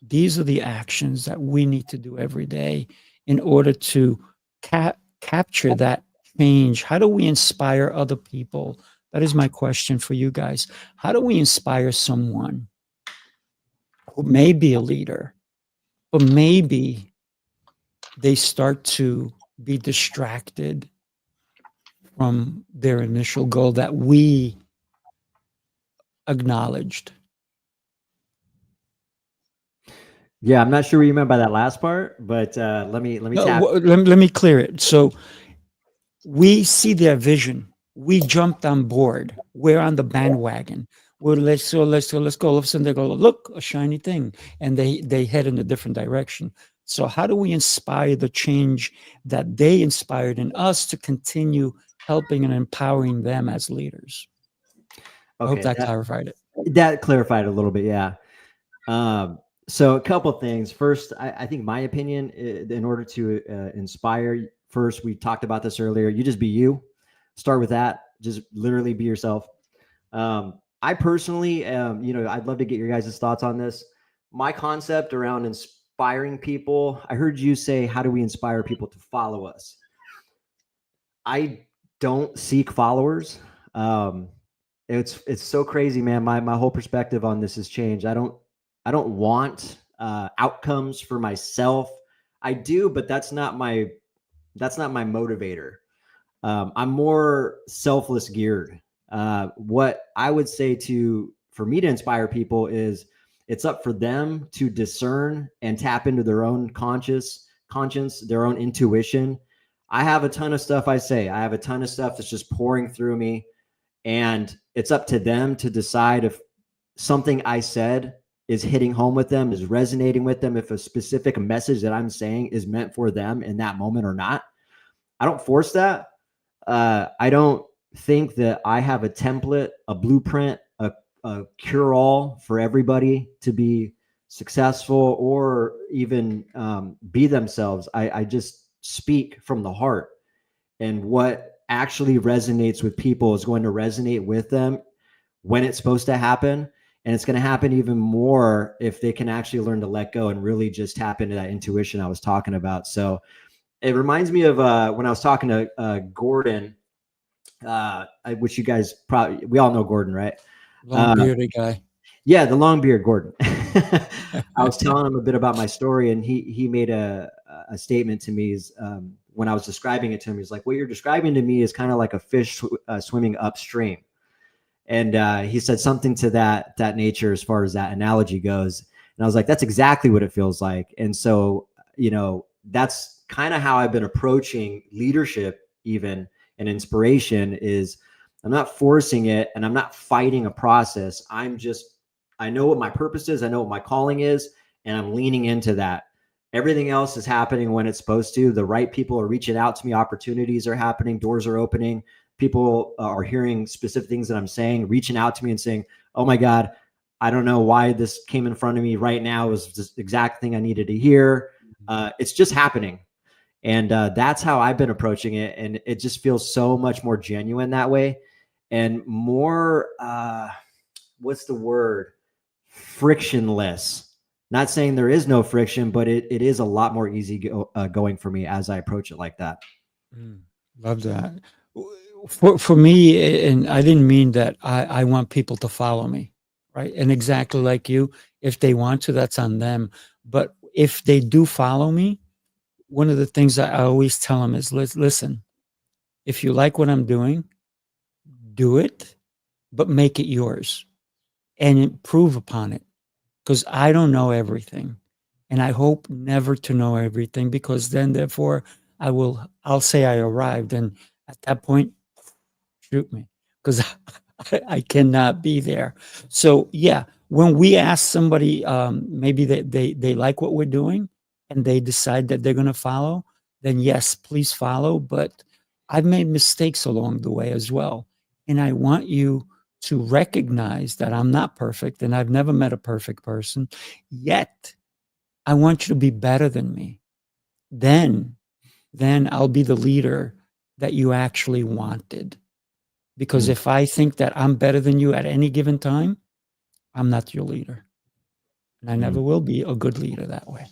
These are the actions that we need to do every day in order to capture that change. How do we inspire other people? That is my question for you guys. How do we inspire someone who may be a leader, but maybe they start to be distracted from their initial goal that we acknowledged? Yeah, I'm not sure what you meant by that last part, but let me let me clear it. So we see their vision. We jumped on board. We're on the bandwagon. Let's go. All of a sudden they go, look, a shiny thing, and they head in a different direction. So how do we inspire the change that they inspired in us to continue helping and empowering them as leaders? Okay, I hope that clarified it. That clarified a little bit, yeah. So a couple of things. First, I think my opinion, in order to inspire, first, we talked about this earlier, you just be you. Start with that. Just literally be yourself. I personally, I'd love to get your guys' thoughts on this. My concept around inspiring people, I heard you say, how do we inspire people to follow us? I don't seek followers. It's so crazy, man. My whole perspective on this has changed. I don't want outcomes for myself. I do, but that's not my motivator. I'm more selfless geared. What I would say for me to inspire people is it's up for them to discern and tap into their own conscience, their own intuition. I have a ton of stuff I say. I have a ton of stuff that's just pouring through me. And it's up to them to decide if something I said is hitting home with them, is resonating with them, if a specific message that I'm saying is meant for them in that moment or not. I don't force that. I don't think that I have a template, a blueprint, a cure-all for everybody to be successful or even be themselves. I just speak from the heart, and what actually resonates with people is going to resonate with them when it's supposed to happen. And it's going to happen even more if they can actually learn to let go and really just tap into that intuition I was talking about. So it reminds me of when I was talking to Gordon, which you guys we all know Gordon, right? Long bearded guy. Yeah, the long beard Gordon. I was telling him a bit about my story, and he made a statement to me when I was describing it to him. He's like, "What you're describing to me is kind of like a fish swimming upstream." And he said something to that nature as far as that analogy goes. And I was like, that's exactly what it feels like. And so, that's kind of how I've been approaching leadership, even, and inspiration is I'm not forcing it and I'm not fighting a process. I know what my purpose is. I know what my calling is, and I'm leaning into that. Everything else is happening when it's supposed to. The right people are reaching out to me. Opportunities are happening. Doors are opening. People are hearing specific things that I'm saying, reaching out to me and saying, oh my God, I don't know why this came in front of me right now. It was just the exact thing I needed to hear. It's just happening. And that's how I've been approaching it. And it just feels so much more genuine that way. And more, what's the word? Frictionless. Not saying there is no friction, but it is a lot more easy going for me as I approach it like that. Love that. For me, and I didn't mean that I want people to follow me, right? And exactly like you, if they want to, that's on them. But if they do follow me, one of the things I always tell them is, listen, if you like what I'm doing, do it, but make it yours and improve upon it. Because I don't know everything. And I hope never to know everything, because then therefore I'll say I arrived. And at that point, shoot me, because I cannot be there. So yeah, when we ask somebody, maybe they like what we're doing and they decide that they're going to follow, then yes, please follow. But I've made mistakes along the way as well. And I want you to recognize that I'm not perfect and I've never met a perfect person. Yet I want you to be better than me. Then I'll be the leader that you actually wanted. Because if I think that I'm better than you at any given time, I'm not your leader. And I never will be a good leader that way.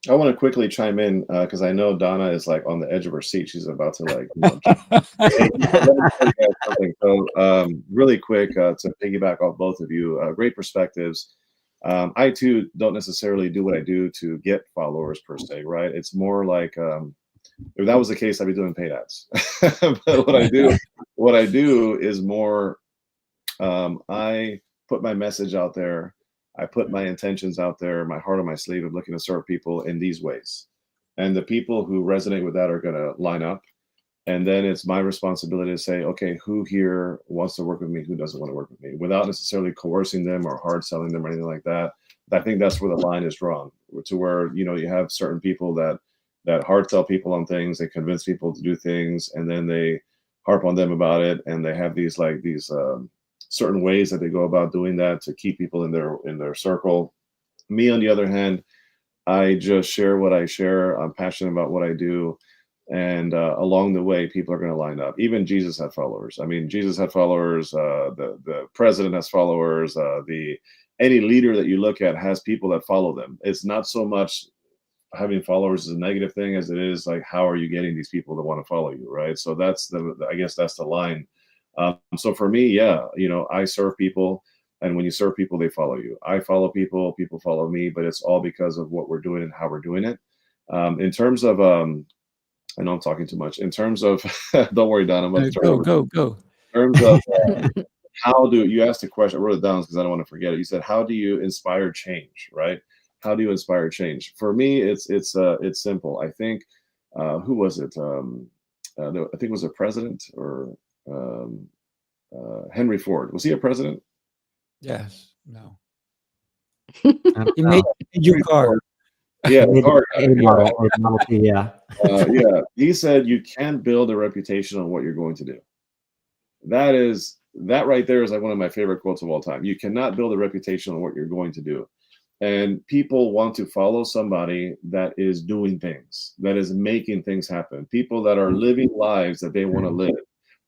I want to quickly chime in because I know Donna is like on the edge of her seat. She's about to something. So really quick to piggyback off both of you, great perspectives. I too don't necessarily do what I do to get followers per se, right? It's more like if that was the case, I'd be doing paid ads. But what I do is more I put my message out there. I put my intentions out there, my heart on my sleeve of looking to serve people in these ways. And the people who resonate with that are going to line up. And then it's my responsibility to say, okay, who here wants to work with me? Who doesn't want to work with me? Without necessarily coercing them or hard selling them or anything like that. I think that's where the line is drawn, to where, you have certain people that hard sell people on things. They convince people to do things, and then they harp on them about it. And they have these certain ways that they go about doing that to keep people in their circle. Me, on the other hand, I just share what I share. I'm passionate about what I do. And along the way, people are going to line up. Even Jesus had followers. I mean, Jesus had followers. The president has followers. Any leader that you look at has people that follow them. It's not so much having followers is a negative thing as it is like, how are you getting these people to want to follow you, right? So I guess that's the line. So for me, yeah, I serve people, and when you serve people, they follow you. I follow people, people follow me, but it's all because of what we're doing and how we're doing it. In terms of I know I'm talking too much. In terms of, don't worry, Don, I'm about to turn Go, over. go, go. In terms of how do you ask the question? I wrote it down because I don't want to forget it. You said, how do you inspire change, right? How do you inspire change? For me, it's simple. I think, who was it? I think it was a president or um, Henry Ford. Was he a president? Yes. No. He He made your car. Yeah, made car the guy. A model or Model T, yeah. Yeah. He said you can't build a reputation on what you're going to do. That right there is like one of my favorite quotes of all time. You cannot build a reputation on what you're going to do. And people want to follow somebody that is doing things, that is making things happen. People that are living lives that they want to live.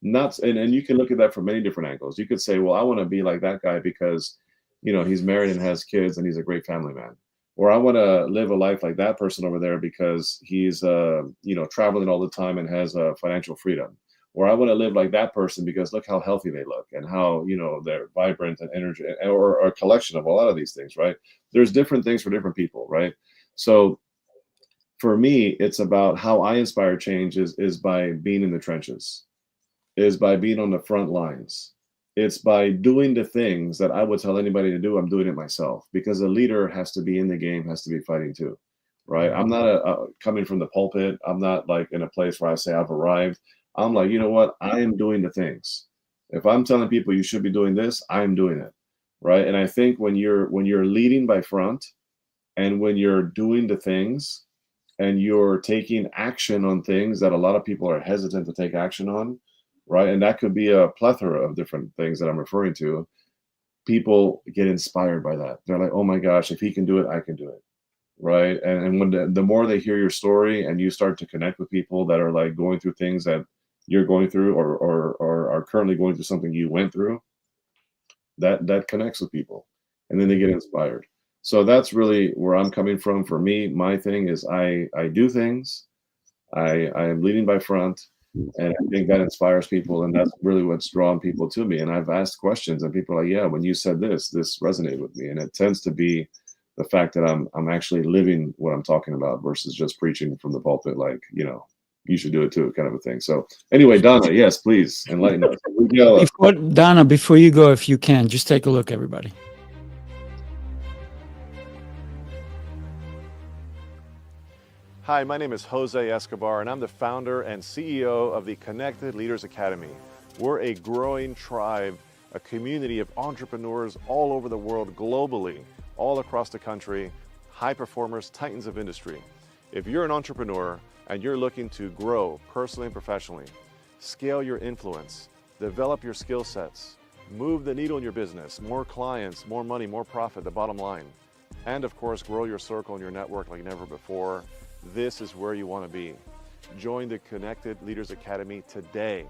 Not and you can look at that from many different angles. You could say, well, I want to be like that guy because, he's married and has kids and he's a great family man. Or I want to live a life like that person over there because he's traveling all the time and has financial freedom. Or I want to live like that person because look how healthy they look and how they're vibrant and energy, or a collection of a lot of these things, right? There's different things for different people, right? So for me, it's about how I inspire change is by being in the trenches, is by being on the front lines. It's by doing the things that I would tell anybody to do. I'm doing it myself because a leader has to be in the game, has to be fighting too, right? I'm not coming from the pulpit. I'm not like in a place where I say I've arrived. I'm like, you know what? I am doing the things. If I'm telling people you should be doing this, I'm doing it, right? And I think when you're leading by front, and when you're doing the things, and you're taking action on things that a lot of people are hesitant to take action on, right? And that could be a plethora of different things that I'm referring to. People get inspired by that. They're like, oh my gosh, if he can do it, I can do it, right? And when the more they hear your story and you start to connect with people that are like going through things that you're going through, or are currently going through something you went through, that connects with people, and then they get inspired. So that's really where I'm coming from. For me, my thing is I do things. I am leading by front, and I think that inspires people, and that's really what's drawn people to me. And I've asked questions, and people are like, yeah, when you said this resonated with me. And it tends to be the fact that I'm actually living what I'm talking about versus just preaching from the pulpit, like, you should do it too, kind of a thing. So anyway, Donna, yes, please enlighten us. Donna, before you go, if you can, just take a look, everybody. Hi, my name is Jose Escobar, and I'm the founder and CEO of the Connected Leaders Academy. We're a growing tribe, a community of entrepreneurs all over the world, globally, all across the country, high performers, titans of industry. If you're an entrepreneur and you're looking to grow personally and professionally, scale your influence, develop your skill sets, move the needle in your business, more clients, more money, more profit, the bottom line, and of course, grow your circle and your network like never before, this is where you want to be. Join the Connected Leaders Academy today.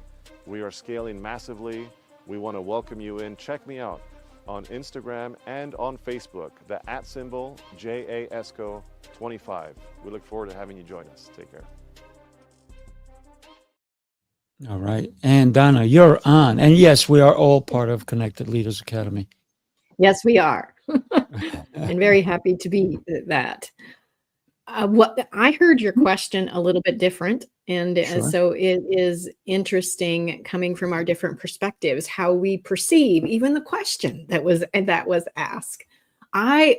We are scaling massively. We want to welcome you in. Check me out on Instagram and on Facebook, the @ JAESCO25. We look forward to having you join us. Take care. All right. And Donna, you're on. And yes, we are all part of Connected Leaders Academy. Yes, we are. And very happy to be that. What I heard your question a little bit different. And Sure. so it is interesting coming from our different perspectives, how we perceive even the question that was asked.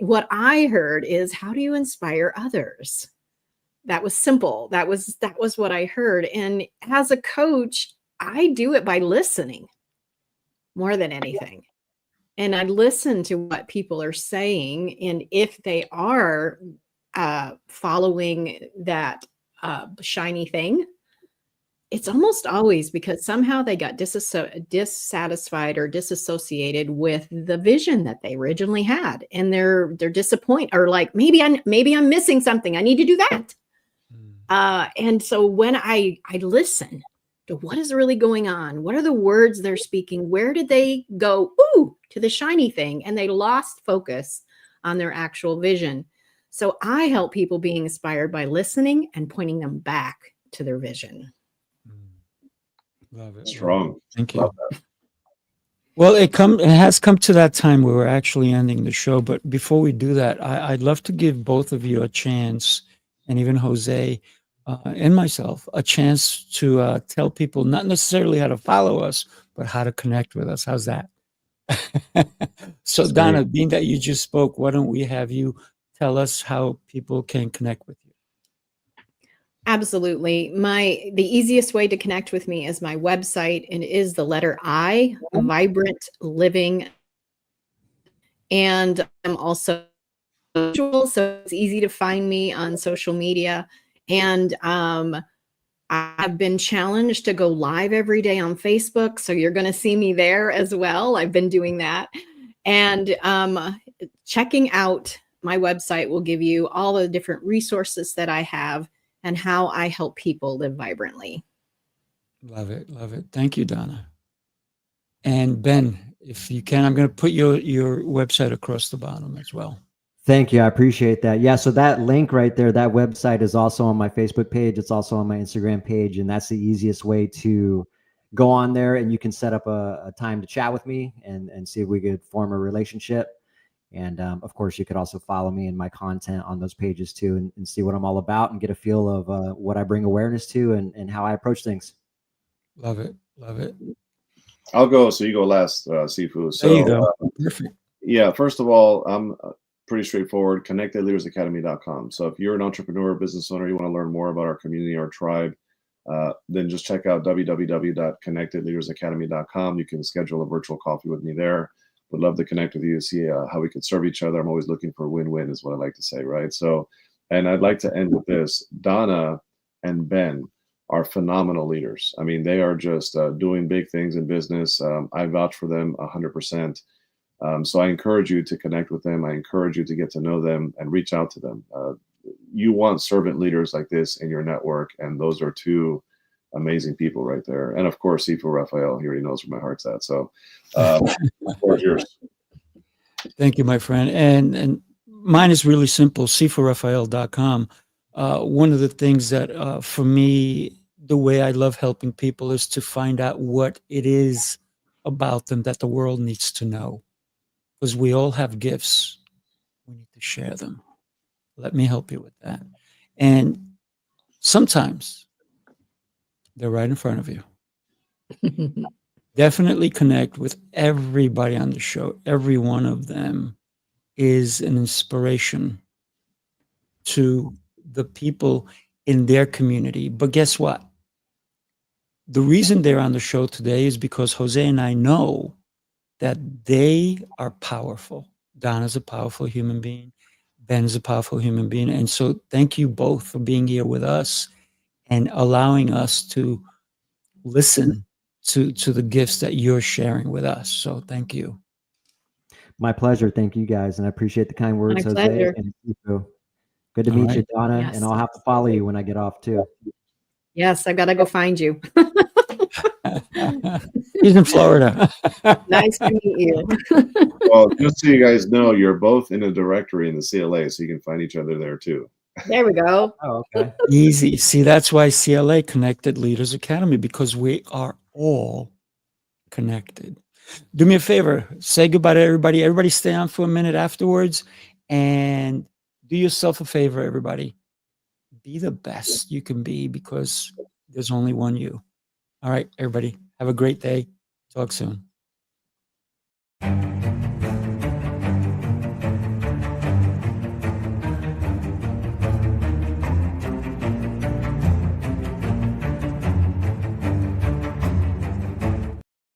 What I heard is, how do you inspire others? That was simple. That was what I heard. And as a coach, I do it by listening more than anything. And I listen to what people are saying. And if they are following that shiny thing, it's almost always because somehow they got dissatisfied or disassociated with the vision that they originally had, and they're disappointed, or like, maybe I'm missing something. I need to do that. And so when I listen to what is really going on, what are the words they're speaking, where did they go to the shiny thing, and they lost focus on their actual vision. So I help people being inspired by listening and pointing them back to their vision. Love it. Strong. Thank you. Well, it has come to that time where we're actually ending the show. But before we do that, I'd love to give both of you a chance, and even Jose, and myself a chance to tell people not necessarily how to follow us, but how to connect with us. How's that? So, Donna, being that you just spoke, why don't we have you tell us how people can connect with you? Absolutely. The easiest way to connect with me is my website, and it is the letter I, Vibrant Living. And I'm also visual, so it's easy to find me on social media. And I've been challenged to go live every day on Facebook, so you're going to see me there as well. I've been doing that. And checking out my website will give you all the different resources that I have and how I help people live vibrantly. Love it. Love it. Thank you, Donna. And Ben, if you can, I'm going to put your website across the bottom as well. Thank you. I appreciate that. Yeah. So that link right there, that website is also on my Facebook page. It's also on my Instagram page. And that's the easiest way to go on there. And you can set up a time to chat with me and see if we could form a relationship. And of course, you could also follow me and my content on those pages too, and see what I'm all about and get a feel of what I bring awareness to and how I approach things. Love it. Love it. I'll go. So you go last, Sifu. So, there you go. Perfect. Yeah. First of all, I'm pretty straightforward. ConnectedLeadersAcademy.com. So if you're an entrepreneur, business owner, you want to learn more about our community, our tribe, then just check out www.connectedleadersacademy.com. You can schedule a virtual coffee with me there. Would love to connect with you, see how we could serve each other. I'm always looking for win-win is what I like to say, right? So, and I'd like to end with this. Donna and Ben are phenomenal leaders. I mean, they are just doing big things in business. I vouch for them 100%. So I encourage you to connect with them. I encourage you to get to know them and reach out to them. You want servant leaders like this in your network, and those are two amazing people right there. And of course, Sifu Rafael, he already knows where my heart's at. So, yours. Thank you, my friend. And mine is really simple, SifuRafael.com. One of the things that for me, the way I love helping people is to find out what it is about them that the world needs to know. Because we all have gifts. We need to share them. Let me help you with that. And sometimes they're right in front of you. Definitely connect with everybody on the show. Every one of them is an inspiration to the people in their community. But guess what? The reason they're on the show today is because Jose and I know that they are powerful. Donna's a powerful human being. Ben's a powerful human being. And so thank you both for being here with us and allowing us to listen to the gifts that you're sharing with us. So thank you. My pleasure. Thank you guys. And I appreciate the kind words, My Jose. pleasure. And good to meet you, Donna. Yes. And I'll have to follow you when I get off too. Yes, I got to go find you. He's in Florida. Nice to meet you. Well, just so you guys know, you're both in a directory in the CLA, so you can find each other there too. There we go. Oh, okay. Easy. See, that's why CLA, Connected Leaders Academy, because we are all connected. Do me a favor. Say goodbye to everybody. Everybody stay on for a minute afterwards and do yourself a favor, everybody. Be the best you can be because there's only one you. All right, everybody. Have a great day. Talk soon.